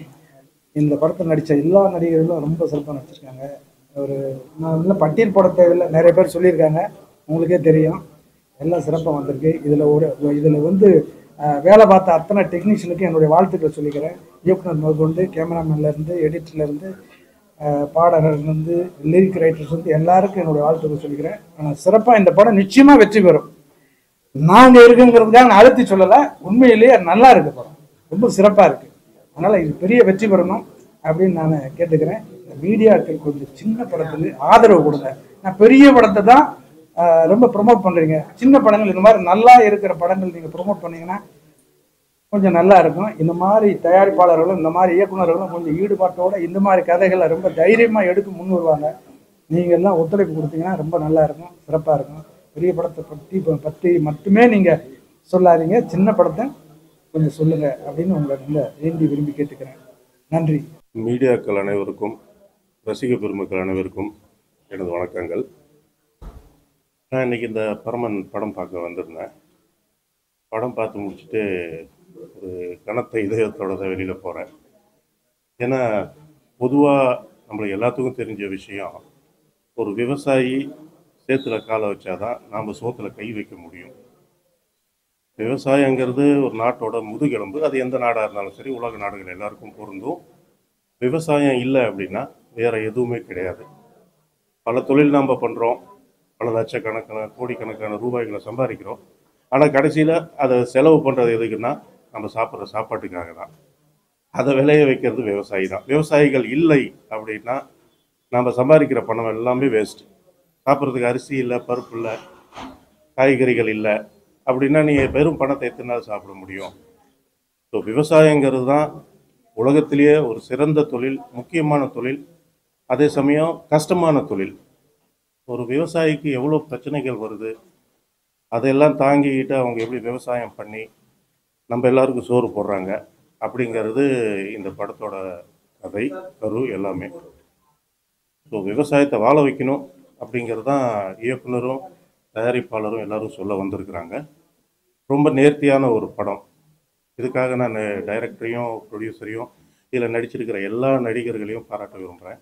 இந்த படத்தில் நடித்த எல்லா நடிகர்களும் ரொம்ப சிறப்பாக நடிச்சிருக்காங்க. நான் இன்னும் பட்டியல் போட தேவையில்லை, நிறைய பேர் சொல்லியிருக்காங்க, உங்களுக்கே தெரியும். எல்லாம் சிறப்பாக வந்திருக்கு. இதில் வந்து வேலை பார்த்த அத்தனை டெக்னீஷியனுக்கு என்னுடைய வாழ்த்துக்களை சொல்லிக்கிறேன். இயக்குனர் முதற்கொண்டு, கேமராமேன்லேருந்து, எடிட்டர்லேருந்து, பாடகர்லேருந்து, லிரிக் ரைட்டர்ஸ் வந்து எல்லாருக்கும் என்னுடைய வாழ்த்துக்கள் சொல்லிக்கிறேன். ஆனால் சிறப்பாக இந்த படம் நிச்சயமாக வெற்றி பெறும். நாங்கள் இருக்குங்கிறதுக்காக நான் அழுத்தி சொல்லலை, உண்மையிலேயே நல்லா இருக்கு படம், ரொம்ப சிறப்பாக இருக்குது. அதனால் இது பெரிய வெற்றி பெறணும் அப்படின்னு நான் கேட்டுக்கிறேன். இந்த மீடியாக்கள் கொஞ்சம் சின்ன படத்துக்கு ஆதரவு கொடுங்க. நான் பெரிய படத்தை தான் ரொம்ப ப்ரொமோட் பண்ணுறீங்க. சின்ன படங்கள் இந்த மாதிரி நல்லா இருக்கிற படங்கள் நீங்கள் ப்ரொமோட் பண்ணிங்கன்னா கொஞ்சம் நல்லா இருக்கும். இந்த மாதிரி தயாரிப்பாளர்களும் இந்த மாதிரி இயக்குநர்களும் கொஞ்சம் ஈடுபாட்டோடு இந்த மாதிரி கதைகளை ரொம்ப தைரியமாக எடுக்க முன் வருவாங்க. நீங்கள் எல்லாம் ஒத்துழைப்பு கொடுத்தீங்கன்னா ரொம்ப நல்லா இருக்கும், சிறப்பாக இருக்கும். பெரிய படத்தை பற்றி மட்டுமே நீங்கள் சொல்லாதீங்க, சின்ன படத்தை கொஞ்சம் சொல்லுங்கள் அப்படின்னு உங்களை நல்ல விரும்பி கேட்டுக்கிறேன். நன்றி. மீடியாக்கள் அனைவருக்கும், ரசிக பெருமக்கள் அனைவருக்கும் எனது வணக்கங்கள். நான் இன்றைக்கி இந்த பரமன் படம் பார்க்க வந்திருந்தேன். படம் பார்த்து முடிச்சுட்டு ஒரு கனத்த இதயத்தோட தான் வெளியில் போகிறேன். ஏன்னா பொதுவாக நம்மளுக்கு எல்லாத்துக்கும் தெரிஞ்ச விஷயம், ஒரு விவசாயி சேத்துல காலை வச்சாதான் நாம் சோத்துல கை வைக்க முடியும். விவசாயங்கிறது ஒரு நாட்டோட முதுகெலும்பு. அது எந்த நாடாக இருந்தாலும் சரி, உலக நாடுகள் எல்லாருக்கும் பொருந்தும். விவசாயம் இல்லை அப்படின்னா வேறு எதுவுமே கிடையாது. பல தொழில் நாம் பண்ணுறோம், பல லட்சக்கணக்கான கோடிக்கணக்கான ரூபாய்களை சம்பாதிக்கிறோம். ஆனால் கடைசியில் அதை செலவு பண்ணுறது எதுக்குன்னா நம்ம சாப்பிட்ற சாப்பாட்டுக்காக தான். அதை விளைய வைக்கிறது விவசாயி தான். விவசாயிகள் இல்லை அப்படின்னா நம்ம சம்பாதிக்கிற பணம் எல்லாமே வேஸ்ட்டு. சாப்பிட்றதுக்கு அரிசி இல்லை, பருப்பு இல்லை, காய்கறிகள் இல்லை அப்படின்னா நீங்கள் பெரும் பணத்தை எத்தனை நாள் சாப்பிட முடியும்? ஸோ விவசாயங்கிறது தான் உலகத்திலேயே ஒரு சிறந்த தொழில், முக்கியமான தொழில், அதே சமயம் கஷ்டமான தொழில். ஒரு விவசாயிக்கு எவ்வளோ பிரச்சனைகள் வருது, அதையெல்லாம் தாங்கிக்கிட்டு அவங்க எப்படி விவசாயம் பண்ணி நம்ம எல்லாருக்கும் சோறு போடுறாங்க அப்படிங்கிறது இந்த படத்தோட கதை கரு எல்லாமே. ஸோ விவசாயத்தை வாழ வைக்கணும் அப்படிங்கிறது தான் இயக்குனரும் தயாரிப்பாளரும் எல்லாரும் சொல்ல வந்திருக்கிறாங்க. ரொம்ப நேர்த்தியான ஒரு படம். இதுக்காக நான் டைரக்டரையும் ப்ரொடியூசரையும் இதில் நடிச்சிருக்கிற எல்லா நடிகர்களையும் பாராட்ட விரும்புகிறேன்.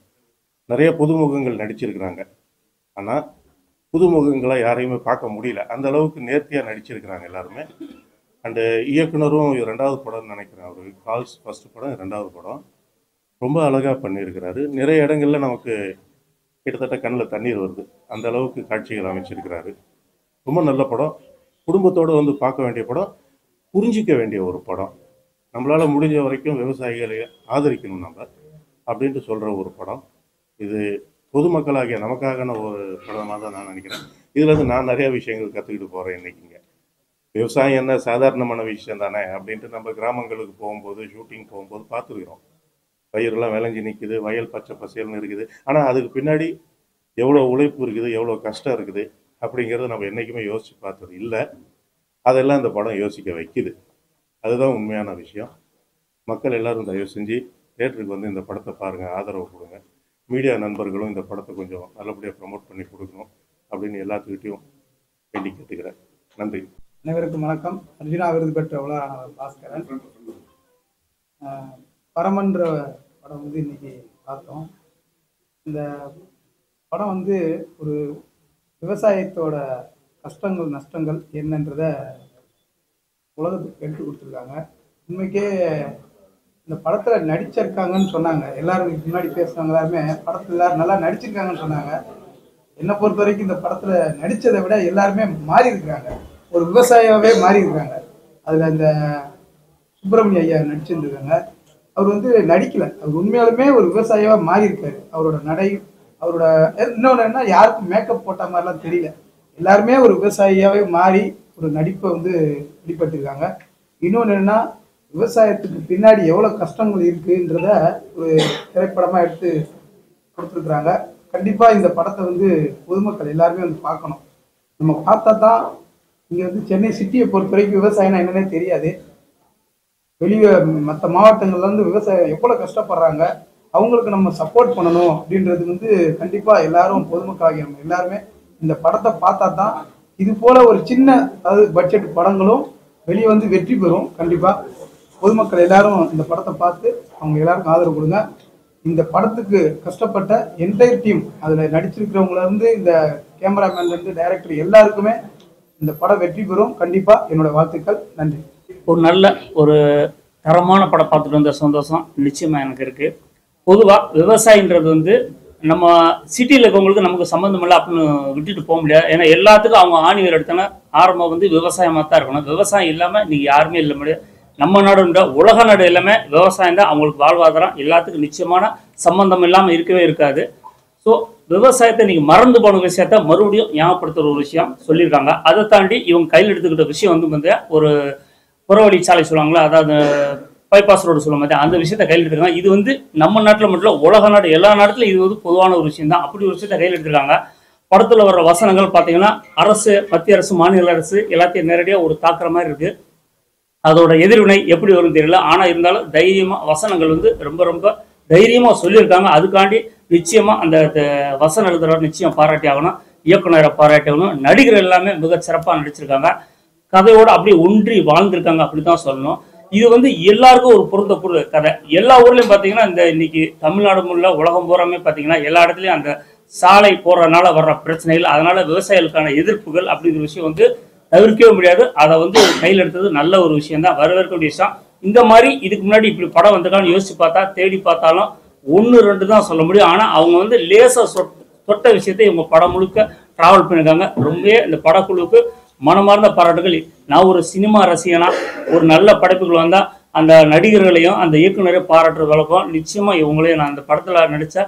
நிறைய புதுமுகங்கள் நடிச்சிருக்கிறாங்க, ஆனால் புதுமுகங்களை யாரையுமே பார்க்க முடியல. அந்த அளவுக்கு நேர்த்தியாக நடிச்சிருக்கிறாங்க எல்லாருமே. அண்டு இயக்குனரும் இது 2வது படம்னு நினைக்கிறேன். அவர் கால்ஸ் ஃபஸ்ட்டு படம், 2வது படம். ரொம்ப அழகாக பண்ணியிருக்கிறாரு. நிறைய இடங்களில் நமக்கு கிட்டத்தட்ட கண்ணில் தண்ணீர் வருது. அந்த அளவுக்கு காட்சிகள் அமைச்சிருக்கிறாரு. ரொம்ப நல்ல படம். குடும்பத்தோடு வந்து பார்க்க வேண்டிய படம். புரிஞ்சிக்க வேண்டிய ஒரு படம். நம்மளால் முடிஞ்ச வரைக்கும் விவசாயிகளை ஆதரிக்கணும் நம்ம அப்படின்ட்டு சொல்கிற ஒரு படம். இது பொதுமக்களாகிய நமக்கான ஒரு படமாக தான் நான் நினைக்கிறேன். இதுலேருந்து நான் நிறையா விஷயங்கள் கற்றுக்கிட்டு போகிறேன் இன்றைக்கிங்க. விவசாயம் என்ன சாதாரணமான விஷயம் தானே அப்படின்ட்டு நம்ம கிராமங்களுக்கு போகும்போது, ஷூட்டிங் போகும்போது பார்த்துருக்குறோம். பயிரெல்லாம் விளைஞ்சி நிற்குது, வயல் பச்சை பசேல்னு இருக்குது. ஆனால் அதுக்கு பின்னாடி எவ்வளோ உழைப்பு இருக்குது, எவ்வளோ கஷ்டம் இருக்குது அப்படிங்கிறத நம்ம என்றைக்குமே யோசித்து பார்த்தது இல்லை. அதெல்லாம் இந்த படம் யோசிக்க வைக்குது. அதுதான் உண்மையான விஷயம். மக்கள் எல்லோரும் தயவு செஞ்சு தியேட்டருக்கு வந்து இந்த படத்தை பாருங்கள், ஆதரவு கொடுங்க. மீடியா நண்பர்களும் இந்த படத்தை கொஞ்சம் நல்லபடியாக ப்ரமோட் பண்ணி கொடுக்கணும் அப்படின்னு எல்லாத்துக்கிட்டையும் வேண்டி கேட்டுக்கிறேன். நன்றி. அனைவருக்கும் வணக்கம். அர்ஜுனா விருது பெற்ற உலகானவர் பாஸ்கரன். பரமன்ற படம் வந்து இன்னைக்கு பார்த்தோம். இந்த படம் வந்து ஒரு விவசாயத்தோட கஷ்டங்கள் நஷ்டங்கள் என்னன்றத உலகத்துக்கு எடுத்து கொடுத்துருக்காங்க. உண்மைக்கே இந்த படத்தில் நடிச்சிருக்காங்கன்னு சொன்னாங்க. எல்லாரும் முன்னாடி பேசுனவங்க எல்லாருமே படத்தில் எல்லாரும் நல்லா நடிச்சிருக்காங்கன்னு சொன்னாங்க. என்னை பொறுத்த வரைக்கும் இந்த படத்தில் நடித்ததை விட எல்லாருமே மாறி இருக்கிறாங்க. ஒரு விவசாயாவே மாறி இருக்காங்க. அதில் இந்த சுப்பிரமணிய ஐயா நடிச்சிருந்துருக்காங்க. அவர் வந்து நடிக்கலை, அவர் உண்மையாலுமே ஒரு விவசாயியாக மாறி இருக்காரு. அவரோட நடை, அவரோட இன்னொன்று என்ன, யாருக்கும் மேக்கப் போட்ட மாதிரிலாம் தெரியல. எல்லாருமே ஒரு விவசாயியாகவே மாறி ஒரு நடிப்பை வந்து வெளிப்பட்டிருக்காங்க. இன்னொன்று என்னன்னா, விவசாயத்துக்கு பின்னாடி எவ்வளோ கஷ்டங்கள் இருக்குன்றத ஒரு திரைப்படமாக எடுத்து கொடுத்துருக்குறாங்க. கண்டிப்பாக இந்த படத்தை வந்து பொதுமக்கள் எல்லாருமே வந்து பார்க்கணும். நம்ம பார்த்தா தான் இங்கே வந்து சென்னை சிட்டியை பொறுத்த வரைக்கும் விவசாயம்னா என்னன்னே தெரியாது. வெளியே மற்ற மாவட்டங்கள்லேருந்து விவசாயம் எவ்வளோ கஷ்டப்படுறாங்க, அவங்களுக்கு நம்ம சப்போர்ட் பண்ணணும் அப்படின்றது வந்து கண்டிப்பாக எல்லாரும் பொதுமக்களாகிய நம்ம எல்லாருமே இந்த படத்தை பார்த்தா தான் இது போல் ஒரு சின்ன அதாவது பட்ஜெட் படங்களும் வெளியே வந்து வெற்றி பெறும். கண்டிப்பாக பொதுமக்கள் எல்லாரும் இந்த படத்தை பார்த்து அவங்க எல்லாருக்கும் ஆதரவு கொடுங்க. இந்த படத்துக்கு கஷ்டப்பட்ட என்டையர் டீம், அதில் நடிச்சிருக்கிறவங்கலேருந்து இந்த கேமராமேன்லேருந்து டைரக்டர் எல்லாருக்குமே இந்த படம் வெற்றி பெறும். கண்டிப்பாக என்னோட வாழ்த்துக்கள். நன்றி. ஒரு நல்ல ஒரு தரமான படம் பார்த்துட்டு வந்த சந்தோஷம் நிச்சயமாக எனக்கு இருக்குது. பொதுவாக விவசாயின்றது வந்து நம்ம சிட்டியில் இருக்கவங்களுக்கு நமக்கு சம்மந்தம் இல்லை அப்படின்னு விட்டுட்டு போக முடியாது. ஏன்னா எல்லாத்துக்கும் அவங்க ஆணிவேர் எடுத்தோன்னா ஆரம்பம் வந்து விவசாயமாக தான் இருக்கணும். விவசாயம் இல்லாமல் இன்றைக்கி யாருமே இல்லை முடியாது. நம்ம நாடுன்ற உலக நாடு எல்லாமே விவசாயம் தான் அவங்களுக்கு வாழ்வாதாரம். எல்லாத்துக்கும் நிச்சயமான சம்பந்தம் இல்லாமல் இருக்கவே இருக்காது. ஸோ விவசாயத்தை நீங்கள் மறந்து போன விஷயத்த மறுபடியும் ஞாபகப்படுத்துகிற ஒரு விஷயம் சொல்லியிருக்காங்க. அதை தாண்டி இவங்க கையில் எடுத்துக்கிட்ட விஷயம் வந்து ஒரு புறவழி சாலை சொல்லுவாங்களா, அதாவது பைபாஸ் ரோடு சொல்ல மாதிரி அந்த விஷயத்த கையில் எடுத்துருக்காங்க. இது வந்து நம்ம நாட்டில் மட்டும் இல்லை, உலக நாடு எல்லா நாட்டிலும் இது வந்து பொதுவான ஒரு விஷயம் தான். அப்படி ஒரு விஷயத்த கையில் எடுத்துருக்காங்க. படத்தில் வர்ற வசனங்கள் பார்த்தீங்கன்னா அரசு, மத்திய அரசு, மாநில அரசு எல்லாத்தையும் நேரடியாக ஒரு தாக்குற மாதிரி இருக்குது. அதோட எதிர்வினை எப்படி வரும் தெரியல. ஆனால் இருந்தாலும் தைரியமாக வசனங்கள் வந்து ரொம்ப ரொம்ப தைரியமாக சொல்லியிருக்காங்க. அதுக்காண்டி நிச்சயமாக அந்த வசனம் எழுதுறவர் நிச்சயம் பாராட்டி ஆகணும், இயக்குனரை பாராட்டி ஆகணும். நடிகர் எல்லாமே மிக சிறப்பாக நடிச்சிருக்காங்க. கதையோடு அப்படியே ஒன்றி வாழ்ந்திருக்காங்க அப்படி தான் சொல்லணும். இது வந்து எல்லாருக்கும் ஒரு பொருந்தக்கூடிய கதை. எல்லா ஊர்லேயும் பார்த்தீங்கன்னா இந்த இன்னைக்கு தமிழ்நாடு முள்ள உலகம் பூராமே பார்த்தீங்கன்னா எல்லா இடத்துலையும் அந்த சாலை போடுறதுனால வர்ற பிரச்சனைகள், அதனால விவசாயிகளுக்கான எதிர்ப்புகள் அப்படிங்கிற விஷயம் வந்து தவிர்க்கவே முடியாது. அதை வந்து கையில் எடுத்தது நல்ல ஒரு விஷயம் தான், வரவேற்கக்கூடிய விஷயம். இந்த மாதிரி இதுக்கு முன்னாடி இப்படி படம் வந்திருக்கான்னு யோசிச்சு பார்த்தா தேடி பார்த்தாலும் 1-2 தான் சொல்ல முடியும். ஆனால் அவங்க வந்து லேசாக தொட்ட விஷயத்தை இவங்க படம் முழுக்க ட்ராவல் பண்ணியிருக்காங்க. ரொம்பவே இந்த படக்குழுவுக்கு மனமார்ந்த பாராட்டுகள். நான் ஒரு சினிமா ரசிகனா, ஒரு நல்ல படைப்புகள் வந்தால் அந்த நடிகர்களையும் அந்த இயக்குநரையும் பாராட்டுற வழக்கம். நிச்சயமாக இவங்களையும் நான் அந்த படத்தில் நடித்த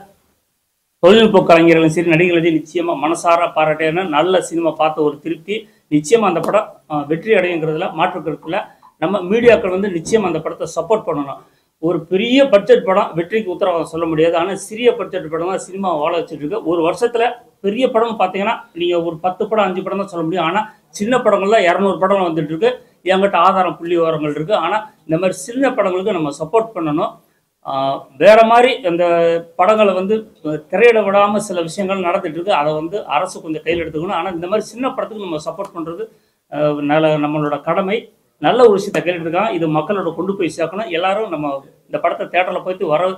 தொழில்நுட்ப கலைஞர்களும் சரி நடிகர்களையும் நிச்சயமாக மனசார பாராட்டேன்னு நல்ல சினிமா பார்த்த ஒரு திருப்தி. நிச்சயமாக அந்த படம் வெற்றி அடையுங்கிறதுல மாற்று கருத்தில் நம்ம மீடியாக்கள் வந்து நிச்சயம் அந்த படத்தை சப்போர்ட் பண்ணணும். ஒரு பெரிய பட்ஜெட் படம் வெற்றிக்கு உத்தரவாதம் சொல்ல முடியாது. ஆனால் சிறிய பட்ஜெட் படம் தான் சினிமா வாழ வச்சுட்டு இருக்கு. ஒரு வருஷத்தில் பெரிய படம் பார்த்தீங்கன்னா நீங்கள் ஒரு 10 படம் 5 படம் தான் சொல்ல முடியும். ஆனால் சின்ன படங்கள்லாம் 200 படம் வந்துட்டு இருக்கு. என்கிட்ட ஆதாரம் புள்ளி விவரங்கள் இருக்குது. ஆனால் இந்த மாதிரி சின்ன படங்களுக்கு நம்ம சப்போர்ட் பண்ணணும். வேற மாதிரி அந்த படங்களை வந்து திரையிட விடாமல் சில விஷயங்கள் நடந்துட்டு இருக்கு. அதை வந்து அரசு கொஞ்சம் கையில் எடுத்துக்கணும். ஆனால் இந்த மாதிரி சின்ன படத்துக்கு நம்ம சப்போர்ட் பண்ணுறது நம்மளோட கடமை. நல்ல ஒரு விஷயத்தை கையில் எடுத்துருக்காங்க. இது மக்களோட கொண்டு போய் சேர்க்கணும். எல்லாரும் நம்ம இந்த படத்தை தேட்டரில்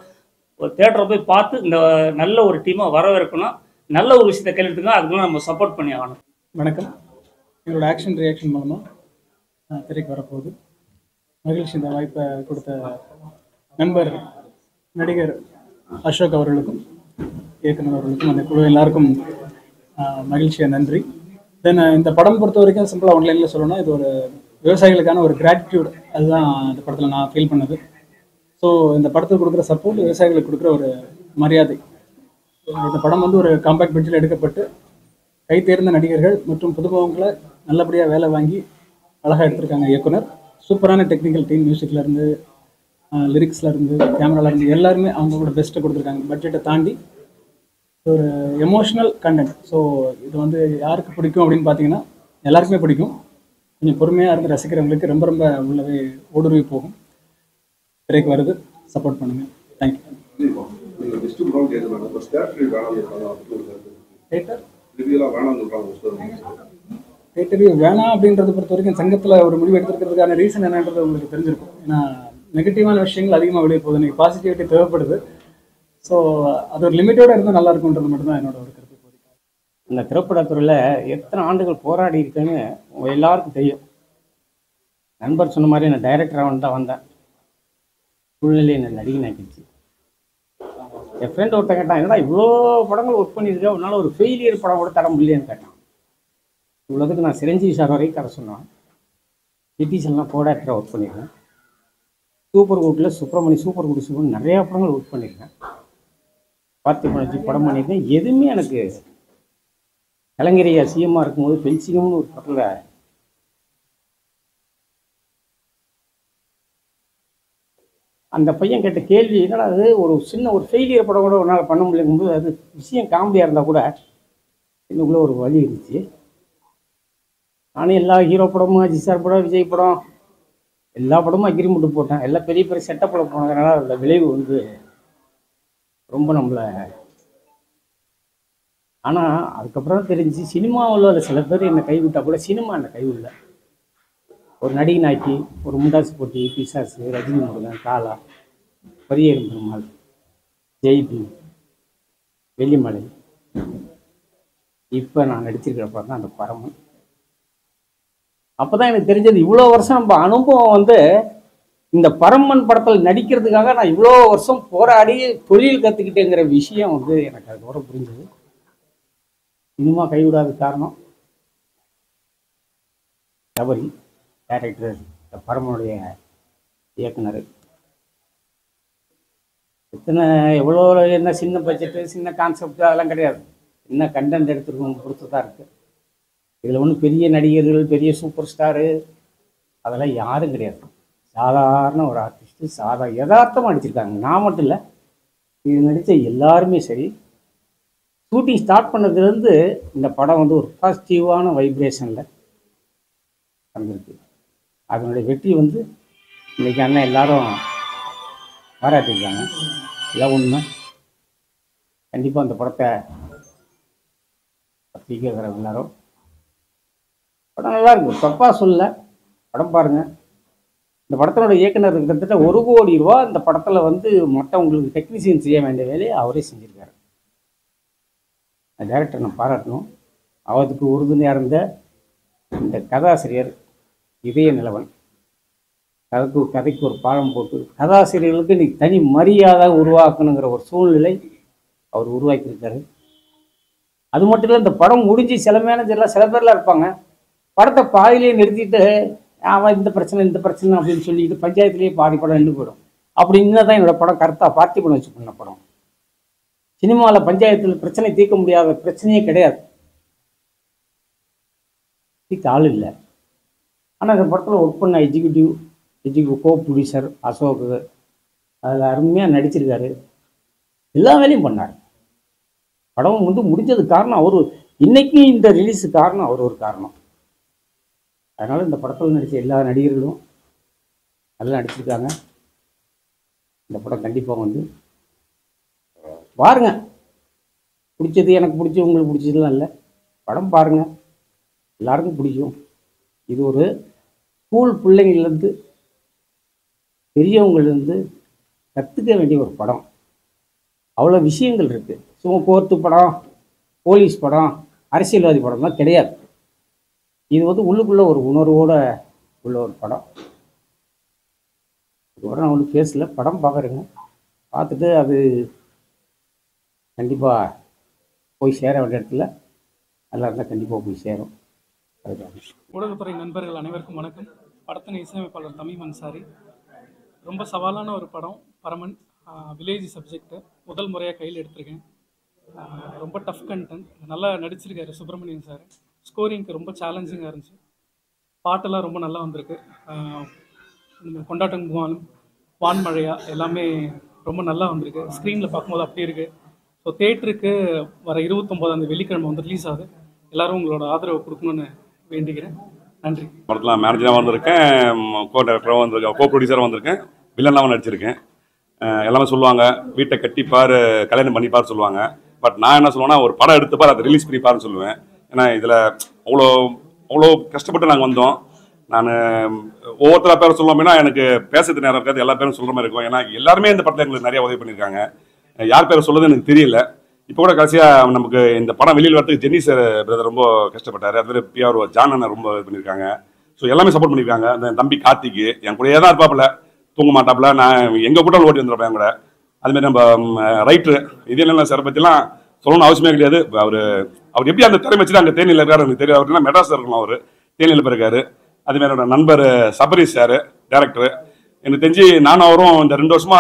தேட்டரில் போய் பார்த்து இந்த நல்ல ஒரு டீமாக வரவேற்கணும். நல்ல ஒரு விஷயத்தை கையில் எடுத்துக்கணும். அதுக்குள்ள நம்ம சப்போர்ட் பண்ணி ஆகணும். வணக்கம். என்னோட ஆக்ஷன் ரியாக்ஷன் மூலமாக திரைக்கு வரப்போகுது. மகிழ்ச்சி. இந்த வாய்ப்பை கொடுத்த நண்பர் நடிகர் அசோக் அவர்களுக்கும் இயக்குனர் அவர்களுக்கும் அந்த குழு எல்லாருக்கும் மகிழ்ச்சியாக நன்றி. தென் இந்த படம் பொறுத்த வரைக்கும் சிம்பிளாக ஒன்லைனில் சொல்லணும்னா, இது ஒரு விவசாயிகளுக்கான ஒரு கிராட்டிடியூட். அதுதான் இந்த படத்தில் நான் ஃபீல் பண்ணது. ஸோ இந்த படத்துக்கு கொடுக்குற சப்போர்ட், விவசாயிகளுக்கு கொடுக்குற ஒரு மரியாதை. இந்த படம் வந்து ஒரு காம்பேக்ட் பட்ஜெட்டில் எடுக்கப்பட்டு கை தேர்ந்த நடிகர்கள் மற்றும் புதுமுகங்களை நல்லபடியாக வேலை வாங்கி அழகாக எடுத்திருக்காங்க இயக்குனர். சூப்பரான டெக்னிக்கல் டீம், மியூசிக்லேருந்து லிரிக்ஸ்லேருந்து கேமராலேருந்து எல்லாருமே அவங்களோட பெஸ்ட்டை கொடுத்துருக்காங்க. பட்ஜெட்டை தாண்டி ஒரு எமோஷ்னல் கண்டென்ட். ஸோ இது வந்து யாருக்கு பிடிக்கும் அப்படின்னு பார்த்தீங்கன்னா எல்லாருக்குமே பிடிக்கும். கொஞ்சம் பொறுமையாக இருந்து ரசிக்கிறவங்களுக்கு ரொம்ப ரொம்ப உள்ளவே ஊடுருவி போகும். திரைக்கு வருது, சப்போர்ட் பண்ணுங்கள். தேங்க்யூ. தேட்டர் வேணாம் அப்படின்றத பொறுத்த வரைக்கும் சங்கத்தில் ஒரு முடிவு எடுத்துருக்கிறதுக்கான ரீசன் என்னன்றது உங்களுக்கு தெரிஞ்சிருக்கும். ஏன்னா நெகட்டிவான விஷயங்கள் அதிகமாக வெளியே போகுது, இன்னைக்கு பாசிட்டிவிட்டி தேவைப்படுது. ஸோ அது ஒரு லிமிட்டோடு இருந்தால் நல்லா இருக்குன்றது மட்டும்தான் என்னோட ஒரு கருத்து. இந்த திரைப்படத்துறையில் எத்தனை ஆண்டுகள் போராடி இருக்குன்னு எல்லாருக்கும் தெரியும். நண்பர் சொன்ன மாதிரி நான் டைரக்டராக தான் வந்தேன். சூழ்நிலை என்னை நடிகை ஆக்கிடுச்சு. என் ஃப்ரெண்ட் ஒருத்தன் கேட்டான், என்னடா இவ்வளோ படங்கள் ஒர்க் பண்ணியிருக்கேன், உன்னால் ஒரு ஃபெயிலியர் படம் கூட தர முடியலையான்னு கேட்டான். இவ்வளோதுக்கு நான் சிரஞ்சீவி சார் வரைக்கும் கதை சொன்னேன். சிட்டிஸ்லாம் கோ டைரக்டராக ஒர்க் பண்ணியிருக்கேன். சூப்பர் குட்டில் சூப்பர் குட் நிறையா படங்கள் ஒர்க் பண்ணியிருக்கேன். பார்த்திபன் படம் பண்ணியிருக்கேன். எதுவுமே எனக்கு கலைஞரையா சிஎம்மாக இருக்கும்போது பென்சிங்கம்னு ஒரு படத்தில் அந்த பையன் கேட்ட கேள்வி, என்னடா அது ஒரு சின்ன ஒரு ஃபெயிலியர் படம் கூட ஒன்றால் பண்ண முடியலங்கும்போது அது விஷயம் காமெடியாக இருந்தால் கூட இன்னுக்குள்ளே ஒரு வழி இருந்துச்சு. நானும் எல்லா ஹீரோ படமும், அஜித் சார் படம், விஜய் படம், எல்லா படமும் அக்ரிமெண்ட் போட்டேன். எல்லாம் பெரிய பெரிய செட்டப்பில் போனதுனால அதோட விளைவு வந்து ரொம்ப நம்மளை. ஆனால் அதுக்கப்புறம் தெரிஞ்சு சினிமாவில் அதில் சில பேர் என்னை கைவிட்டால் கூட சினிமா என்னை கைவிடல. ஒரு நடிகனாக்கி ஒரு முண்டாசு போட்டி, பிசாசு, ரஜினி முருகன், காலா, பரியேறும் பெருமாள், ஜெய்பி, வெள்ளிமலை, இப்போ நான் நடிச்சிருக்கிற படம் தான் அந்த பரமன். அப்போ தான் எனக்கு தெரிஞ்சது இவ்வளோ வருஷம் நம்ம அனுபவம் வந்து இந்த பரமன் படத்தில் நடிக்கிறதுக்காக நான் இவ்வளோ வருஷம் போராடி தொழில் கற்றுக்கிட்டேங்கிற விஷயம் வந்து எனக்கு அதுக்கப்புறம் புரிஞ்சது. சினிமா கைவிடாத காரணம் தவறி டைரக்டர் பரமனுடைய இயக்குனர். எவ்வளோ என்ன சின்ன பட்ஜெட்டு, சின்ன கான்செப்ட் அதெல்லாம் கிடையாது. என்ன கண்டென்ட் எடுத்துருக்கணும் பொறுத்து தான் இருக்குது. இதில் ஒன்றும் பெரிய நடிகர்கள், பெரிய சூப்பர் ஸ்டாரு அதெல்லாம் யாரும் கிடையாது. சாதாரண ஒரு ஆர்டிஸ்ட்டு யதார்த்தமாக நடிச்சிருக்காங்க. நான் மட்டும் இல்லை, இது நடித்த எல்லாருமே சரி. ஷூட்டிங் ஸ்டார்ட் பண்ணதுலேருந்து இந்த படம் வந்து ஒரு பாசிட்டிவான வைப்ரேஷனில் வந்திருக்கு. அதனுடைய வெற்றி வந்து இன்றைக்கி அண்ணன் எல்லாரும் பாராட்டியிருக்காங்க. இதான் உண்மை. கண்டிப்பாக அந்த படத்தை பற்றி கேட்குறவங்க எல்லாரும் படம் நல்லா இருக்கும், தப்பாக சொல்லலை. படம் பாருங்கள். இந்த படத்தினோட இயக்குனர் கிட்டத்தட்ட 1 கோடி ரூபா இந்த படத்தில் வந்து மற்றவங்களுக்கு டெக்னீஷியன் செய்ய வேண்டிய வேலையை அவரே செஞ்சுருக்காரு. டைரக்டர் நான் பாராட்டணும். அவருக்கு உறுதுணையாக இருந்த இந்த கதாசிரியர் இதய நிலவன், கதைக்கு ஒரு பாலம் போட்டு கதாசிரியர்களுக்கு இன்றைக்கி தனி மரியாதை உருவாக்கணுங்கிற ஒரு சூழ்நிலை அவர் உருவாக்கியிருக்காரு. அது மட்டும் இல்லை, இந்த படம் முடிஞ்சு சில மேனேஜர்லாம் சில பேர்லாம் இருப்பாங்க, படத்தை பாதியிலே நிறுத்திட்டு அவன் இந்த பிரச்சனை அப்படின்னு சொல்லிட்டு பஞ்சாயத்துலேயே பாதி படம் நின்று போயிடும். அப்படின்னு தான் என்னோடய படம் கரெக்டாக பார்த்திபன் வச்சு பண்ண படம். சினிமாவில் பஞ்சாயத்தில் பிரச்சனை தீர்க்க முடியாத பிரச்சனையே கிடையாது, தீர்க்க ஆள் இல்லை. ஆனால் இந்த படத்தில் ஒர்க் பண்ண எக்ஸிக்யூட்டிவ் கோ ப்ரொடியூசர் அசோக் அதில் அருமையாக நடிச்சிருக்காரு. எல்லா வேலையும் பண்ணார். படம் வந்து முடிஞ்சது காரணம் அவர். இன்னைக்கு இந்த ரிலீஸு காரணம் அவர் ஒரு காரணம். அதனால் இந்த படத்தில் நடித்த எல்லா நடிகர்களும் நல்லா நடிச்சிருக்காங்க. இந்த படம் கண்டிப்பாக வந்து பாருங்கள். பிடிச்சது எனக்கு பிடிச்சி உங்களுக்கு பிடிச்சதுலாம் இல்லை, படம் பாருங்கள், எல்லாருக்கும் பிடிக்கும். இது ஒரு ஸ்கூல் பிள்ளைங்கள்லேருந்து பெரியவங்கள்லேருந்து கற்றுக்க வேண்டிய ஒரு படம். அவ்வளோ விஷயங்கள் இருக்குது. சும்மா கோர்ட்டு படம், போலீஸ் படம், அரசியல்வாதி படம்லாம் கிடையாது. இது வந்து உள்ளுக்குள்ளே ஒரு உணர்வோடு உள்ள ஒரு படம். இதோட நான் ஒன்றும் பேசல. படம் பார்க்குறேங்க, பார்த்துட்டு அது கண்டிப்பாக போய் சேர வேண்டிய இடத்துல நல்லா இருந்தால் கண்டிப்பாக போய் சேரும். அதுதான். ஊடகத்துறை நண்பர்கள் அனைவருக்கும் வணக்கம். படத்தின் இசையமைப்பாளர் தமிம் அன்சாரி. ரொம்ப சவாலான ஒரு படம் பரமன். வில்லேஜ் சப்ஜெக்ட் முதல் முறையாக கையில் எடுத்திருக்கேன். ரொம்ப டஃப் கண்டென்ட். நல்லா நடிச்சிருக்காரு சுப்பிரமணியன் சார். ஸ்கோரிங்க்கு ரொம்ப சேலஞ்சிங்காக இருந்துச்சு. பாட்டெல்லாம் ரொம்ப நல்லா வந்திருக்கு. கொண்டாட்டம் வான்மழையா எல்லாமே ரொம்ப நல்லா வந்திருக்கு. ஸ்க்ரீனில் பார்க்கும்போது அப்படி இருக்குது. ஸோ தேட்டருக்கு வர 29ஆம் வெள்ளிக்கிழமை வந்து ரிலீஸ் ஆகுது. எல்லோரும் உங்களோட ஆதரவை கொடுக்கணுன்னு வேண்டிக்கிறேன். நன்றி. படத்தில் மேனேஜராக வந்திருக்கேன், கோ டைரக்டராக வந்திருக்கேன், கோ ப்ரொடியூசராக வந்திருக்கேன், வில்லனாகவும் நடிச்சிருக்கேன். எல்லாமே சொல்லுவாங்க வீட்டை கட்டிப்பார், கல்யாணம் பண்ணிப்பார் சொல்லுவாங்க. பட் நான் என்ன சொல்லுவேன்னா, ஒரு படம் எடுத்துப்பார், அதை ரிலீஸ் பண்ணிப்பாருன்னு சொல்லுவேன். ஏன்னா இதில் அவ்வளோ கஷ்டப்பட்டு நாங்கள் வந்தோம். நான் ஒவ்வொருத்தர பேரை சொல்லுவோம் அப்படின்னா எனக்கு பேசுறது நேரம் இருக்காது, எல்லா பேரும் சொல்கிற மாதிரி இருக்கும். ஏன்னா எல்லாருமே இந்த படத்தில் எங்களுக்கு நிறைய உதவி பண்ணியிருக்காங்க. யார் பேரை சொல்லுறது எனக்கு தெரியல. இப்போ கூட கடைசியாக நமக்கு இந்த படம் வெளியில் வரதுக்கு ஜென்னி சார் பிரதர் ரொம்ப கஷ்டப்பட்டார். அதுமாதிரி பிஆர் ஜான் அண்ணன் ரொம்ப இது பண்ணியிருக்காங்க. ஸோ எல்லாமே சப்போர்ட் பண்ணியிருக்காங்க. அந்த தம்பி கார்த்திக்கு என் கூடயே தான் இருப்பாப்புல, தூங்க மாட்டாப்புல. நான் எங்கள் கூட்டம் ஓட்டி வந்துருப்பேன் கூட. அதுமாதிரி நம்ம ரைட்ரு இதே சார் பற்றிலாம் சொல்லணும்னு அவசியமே கிடையாது. அவர் எப்படி அந்த திறமை வச்சுட்டு அங்கே தேனியில் இருக்காரு எனக்கு தெரியும். அவர்னா மெட்ராஸில் இருக்கணும், அவர் தேனியில் போயிருக்காரு. அதுமாதிரி என்னோட நண்பர் சபரீஷ் சார் டேரக்டர். எனக்கு தெரிஞ்சு நானும் அவரும் இந்த 2 வருஷமா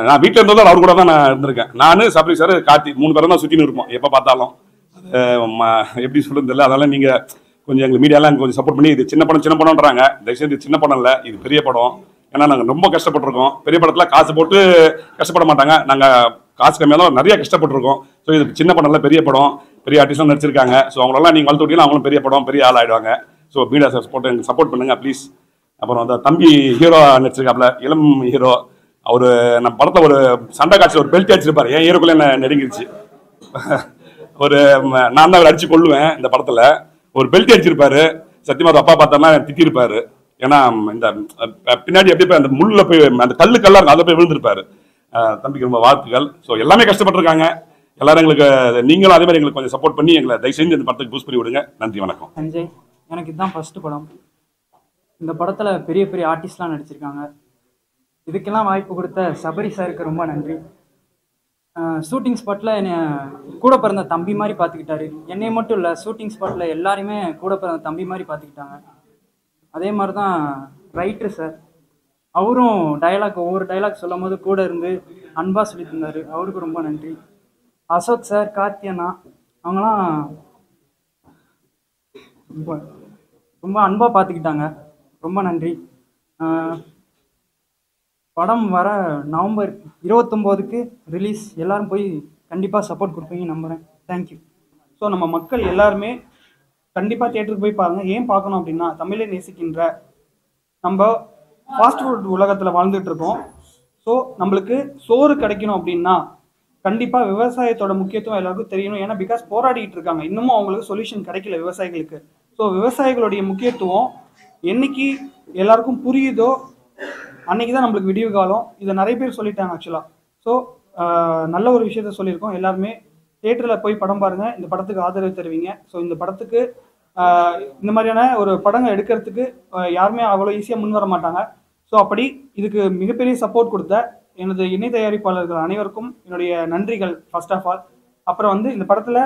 நான் வீட்டில் இருந்ததும் அவர் கூட தான் நான் இருந்திருக்கேன். நான் சபரீஷ் சார் கார்த்தி 3 பேரும் தான் சுற்றின்னு இருப்போம் எப்போ பார்த்தாலும். எப்படி சொல்கிறது இல்லை. அதனால நீங்கள் கொஞ்சம் எங்கள் மீடியாலாம் கொஞ்சம் சப்போர்ட் பண்ணி, இது சின்ன படம்ன்றாங்க. தயவுசெய்து இது சின்ன படம் இல்லை, இது பெரிய படம். ஏன்னா நாங்கள் ரொம்ப கஷ்டப்பட்டிருக்கோம். பெரிய படத்தில் காசு போட்டு கஷ்டப்பட மாட்டாங்க, நாங்கள் காசு கம்மியாக தான் நிறைய கஷ்டப்பட்டிருக்கோம். ஸோ இது சின்ன படம் இல்லை, பெரிய படம். பெரிய ஆர்டிஸ்ட்லாம் நடிச்சிருக்காங்க. ஸோ அவங்களெல்லாம் நீங்கள் வளர்த்து விட்டீங்கன்னா அவங்களும் பெரிய படம், பெரிய ஆள் ஆகிடுவாங்க. ஸோ மீடியா எங்களுக்கு சப்போர்ட் பண்ணுங்கள் ப்ளீஸ். அப்புறம் அந்த தம்பி ஹீரோ நடிச்சிருக்காப்புல, இளம் ஹீரோ. அவர் நம்ம படத்தில் ஒரு சண்டை காட்சியில் ஒரு பெல்ட் அடிச்சிருப்பார். என் ஹீரோக்குள்ளே என்ன நெருங்கிருச்சு. நான் தான் அவர் அடிச்சு கொள்ளுவேன். இந்த படத்தில் ஒரு பெல்ட் அடிச்சிருப்பாரு. சத்தியமா அப்பா பார்த்தாருன்னா திட்டிருப்பாரு. ஏன்னா இந்த பின்னாடி எப்படி அந்த முள்ளில் போய் அந்த கல்லா இருக்கும், அதை போய் விழுந்திருப்பாரு. தம்பிக்கு ரொம்ப வாழ்த்துக்கள். ஸோ எல்லாமே கஷ்டப்பட்டிருக்காங்க எல்லாரும். எங்களுக்கு நீங்களும் அதே மாதிரி எங்களுக்கு கொஞ்சம் சப்போர்ட் பண்ணி எங்களை தயவு செஞ்சு இந்த படத்துக்கு பூஸ்ட் பண்ணி விடுங்க. நன்றி, வணக்கம். சஞ்சய், எனக்கு இதுதான் ஃபர்ஸ்ட் படம். இந்த படத்தில் பெரிய பெரிய ஆர்டிஸ்ட்லாம் நடிச்சிருக்காங்க. இதுக்கெல்லாம் வாய்ப்பு கொடுத்த சபரி சாருக்கு ரொம்ப நன்றி. ஷூட்டிங் ஸ்பாட்டில் என்னை கூட பிறந்த தம்பி மாதிரி பார்த்துக்கிட்டாரு. என்னை மட்டும் இல்லை, ஷூட்டிங் ஸ்பாட்டில் எல்லாருமே கூட பிறந்த தம்பி மாதிரி பார்த்துக்கிட்டாங்க. அதே மாதிரி தான் ரைட்டர் சார், அவரும் ஒவ்வொரு டைலாக் சொல்லும் போது கூட இருந்து அன்பாக சொல்லி தந்தார். அவருக்கு ரொம்ப நன்றி. அசோக் சார், கார்த்தி அண்ணா, அவங்களாம் ரொம்ப அன்பாக பார்த்துக்கிட்டாங்க. ரொம்ப நன்றி. படம் வர நவம்பர் 29க்கு ரிலீஸ். எல்லாரும் போய் கண்டிப்பாக சப்போர்ட் கொடுப்பீங்க நம்புகிறேன். தேங்க்யூ. ஸோ நம்ம மக்கள் எல்லாருமே கண்டிப்பாக தியேட்டருக்கு போய் பாருங்கள். ஏன் பார்க்கணும் அப்படின்னா, தமிழை நேசிக்கின்ற நம்ம ஃபாஸ்ட் ஃபுட் உலகத்தில் வாழ்ந்துட்டு இருக்கோம். ஸோ நம்மளுக்கு சோறு கிடைக்கணும் அப்படின்னா கண்டிப்பாக விவசாயத்தோட முக்கியத்துவம் எல்லாருக்கும் தெரியணும். ஏன்னா பிகாஸ் போராடிட்டு இருக்காங்க, இன்னமும் அவங்களுக்கு சொல்யூஷன் கிடைக்கல விவசாயிகளுக்கு. ஸோ விவசாயிகளுடைய முக்கியத்துவம் என்னைக்கு எல்லாருக்கும் புரியுதோ அன்னைக்கு தான் நம்மளுக்கு விடிவு காலம். இதை நிறைய பேர் சொல்லிட்டாங்க ஆக்சுவலாக. ஸோ நல்ல ஒரு விஷயத்த சொல்லியிருக்கோம். எல்லாருமே தியேட்டரில் போய் படம் பாருங்கள், இந்த படத்துக்கு ஆதரவு தருவீங்க. ஸோ இந்த படத்துக்கு இந்த மாதிரியான ஒரு படங்கள் எடுக்கிறதுக்கு யாருமே அவ்வளோ ஈஸியாக முன் வர மாட்டாங்க. ஸோ அப்படி இதுக்கு மிகப்பெரிய சப்போர்ட் கொடுத்த எனது இணை தயாரிப்பாளர்கள் அனைவருக்கும் என்னுடைய நன்றிகள் ஃபர்ஸ்ட் ஆஃப் ஆல். அப்புறம் வந்து இந்த படத்தில்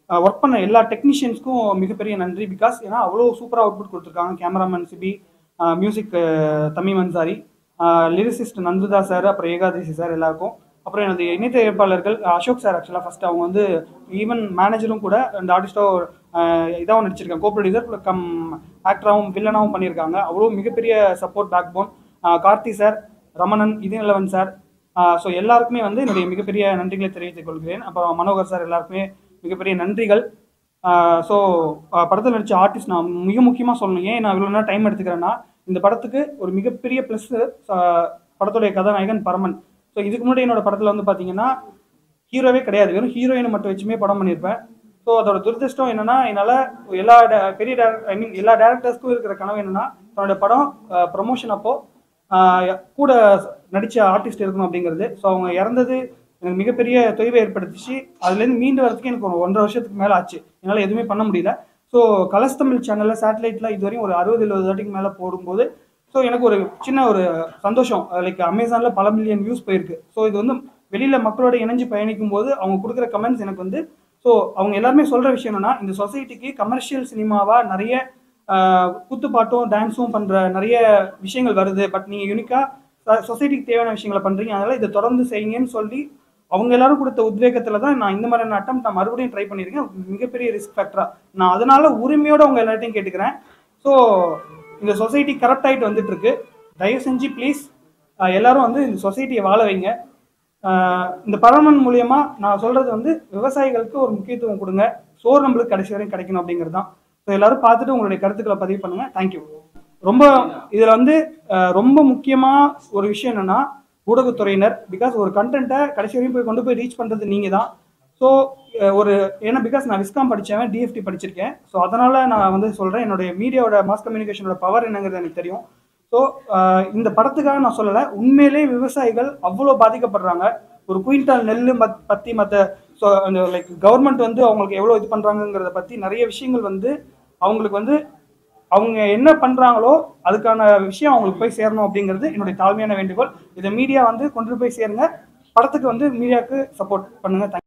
ஒர்க் பண்ண எல்லா டெக்னீஷியன்ஸ்க்கும் மிகப்பெரிய நன்றி. பிகாஸ் ஏன்னா அவ்வளோ சூப்பராக அவுட்புட் கொடுத்துருக்காங்க. Cameraman Sibi, music Tamim Ansari, lyricist Nandutha sir, அப்புறம் ஏகாதசி சார், எல்லாருக்கும். அப்புறம் எனது இணை தயாரிப்பாளர்கள் அசோக் சார். ஆக்சுவலாக ஃபஸ்ட்டு அவங்க வந்து ஈவன் மேனேஜரும் கூட இந்த ஆர்டிஸ்டோ இதாகவும் நடிச்சிருக்காங்க, கோ ப்ரொடியூசர் கம் ஆக்டராகவும் வில்லனாகவும் பண்ணியிருக்காங்க. அவ்வளோ மிகப்பெரிய support backbone. Karthi sir, Ramanan, Idhayanilavan sir. So எல்லாருக்குமே வந்து என்னுடைய மிகப்பெரிய நன்றிகளை தெரிவித்துக் கொள்கிறேன். அப்புறம் மனோகர் சார், எல்லாருக்குமே மிகப்பெரிய நன்றிகள். ஸோ படத்தில் நடித்த ஆர்டிஸ்ட் நான் மிக முக்கியமாக சொல்லணும். ஏன் நான் இவ்வளோ நேரம் டைம் எடுத்துக்கிறேன்னா, இந்த படத்துக்கு ஒரு மிகப்பெரிய ப்ளஸ்ஸு படத்துடைய கதாநாயகன் பரமன். ஸோ இதுக்கு முன்னாடி என்னோட படத்தில் வந்து பார்த்தீங்கன்னா ஹீரோவே கிடையாது, வெறும் ஹீரோயினை மட்டும் வச்சுமே படம் பண்ணியிருப்பேன். ஸோ அதோட துரதிருஷ்டம் என்னென்னா, என்னால் எல்லா எல்லா டேரக்டர்ஸ்க்கும் இருக்கிற கனவு என்னென்னா, தன்னோட படம் ப்ரமோஷன் அப்போது கூட நடித்த ஆர்டிஸ்ட் இருக்கணும் அப்படிங்கிறது. ஸோ அவங்க இறந்தது எனக்கு மிகப்பெரிய தொய்வை ஏற்படுத்திச்சு. அதுலேருந்து மீண்டு வரதுக்கு எனக்கு ஒரு 1.5 வருஷத்துக்கு மேலே ஆச்சு. என்னால் எதுவுமே பண்ண முடியல. ஸோ கலர்ஸ் தமிழ் சேனலில் சேட்டலைட்டில் இதுவரையும் ஒரு 60-70 வாட்டிக்கு மேலே போடும்போது ஸோ எனக்கு ஒரு சின்ன ஒரு சந்தோஷம். லைக் அமேசானில் பல மில்லியன் வியூஸ் போயிருக்கு. ஸோ இது வந்து வெளியில் மக்களோட இணைஞ்சு பயணிக்கும் போது அவங்க கொடுக்குற கமெண்ட்ஸ் எனக்கு வந்து ஸோ அவங்க எல்லாருமே சொல்கிற விஷயம் என்னன்னா, இந்த சொசைட்டிக்கு கமர்ஷியல் சினிமாவாக நிறைய குத்துப்பாட்டும் டான்ஸும் பண்ணுற நிறைய விஷயங்கள் வருது, பட் நீங்கள் யூனிக்காக சொசைட்டிக்கு தேவையான விஷயங்களை பண்ணுறீங்க, அதனால் இதை தொடர்ந்து செய்யுங்கன்னு சொல்லி அவங்க எல்லாரும் கொடுத்த உத்வேகத்தில் தான் நான் இந்த மாதிரியான நான் மறுபடியும் ட்ரை பண்ணியிருக்கேன். மிகப்பெரிய ரிஸ்க் ஃபேக்டராக நான் அதனால உரிமையோடு அவங்க எல்லாத்தையும் கேட்டுக்கிறேன். ஸோ இந்த சொசைட்டி கரெக்ட் ஆகிட்டு வந்துட்டு இருக்கு. தயவு செஞ்சு ப்ளீஸ் எல்லாரும் வந்து இந்த சொசைட்டியை வாழ வைங்க. இந்த பரமன் மூலியமா நான் சொல்றது வந்து விவசாயிகளுக்கு ஒரு முக்கியத்துவம் கொடுங்க, சோறு நம்மளுக்கு கடைசி வரையும் கிடைக்கணும் அப்படிங்கிறது தான். ஸோ எல்லாரும் பார்த்துட்டு உங்களுடைய கருத்துக்களை பதிவு பண்ணுங்க. தேங்க்யூ. ரொம்ப இதில் வந்து ரொம்ப முக்கியமாக ஒரு விஷயம் என்னன்னா ஊடகத்துறையினர், பிகாஸ் ஒரு கண்டென்ட்டை கடைசி வரையும் போய் கொண்டு போய் ரீச் பண்ணுறது நீங்கள் தான். ஸோ ஏன்னா பிகாஸ் நான் விஸ்காம் படித்தவன், டிஎஃப்டி படிச்சிருக்கேன். ஸோ அதனால் நான் வந்து சொல்கிறேன், என்னுடைய மீடியாவோட மாஸ் கம்யூனிகேஷனோட பவர் என்னங்கிறது எனக்கு தெரியும். ஸோ இந்த படத்துக்காக நான் சொல்லலை, உண்மையிலே விவசாயிகள் அவ்வளோ பாதிக்கப்படுறாங்க. ஒரு குயின்டால் நெல் பற்றி மற்ற ஸோ அந்த லைக் கவர்மெண்ட் வந்து அவங்களுக்கு எவ்வளோ இது பண்ணுறாங்கங்கிறத பற்றி நிறைய விஷயங்கள் வந்து அவங்களுக்கு வந்து அவங்க என்ன பண்ணுறாங்களோ அதுக்கான விஷயம் அவங்களுக்கு போய் சேரணும் அப்படிங்கிறது என்னுடைய தாழ்மையான வேண்டுகோள். இதை மீடியா வந்து கொண்டு போய் சேருங்க. படத்துக்கு வந்து மீடியாவுக்கு சப்போர்ட் பண்ணுங்கள்.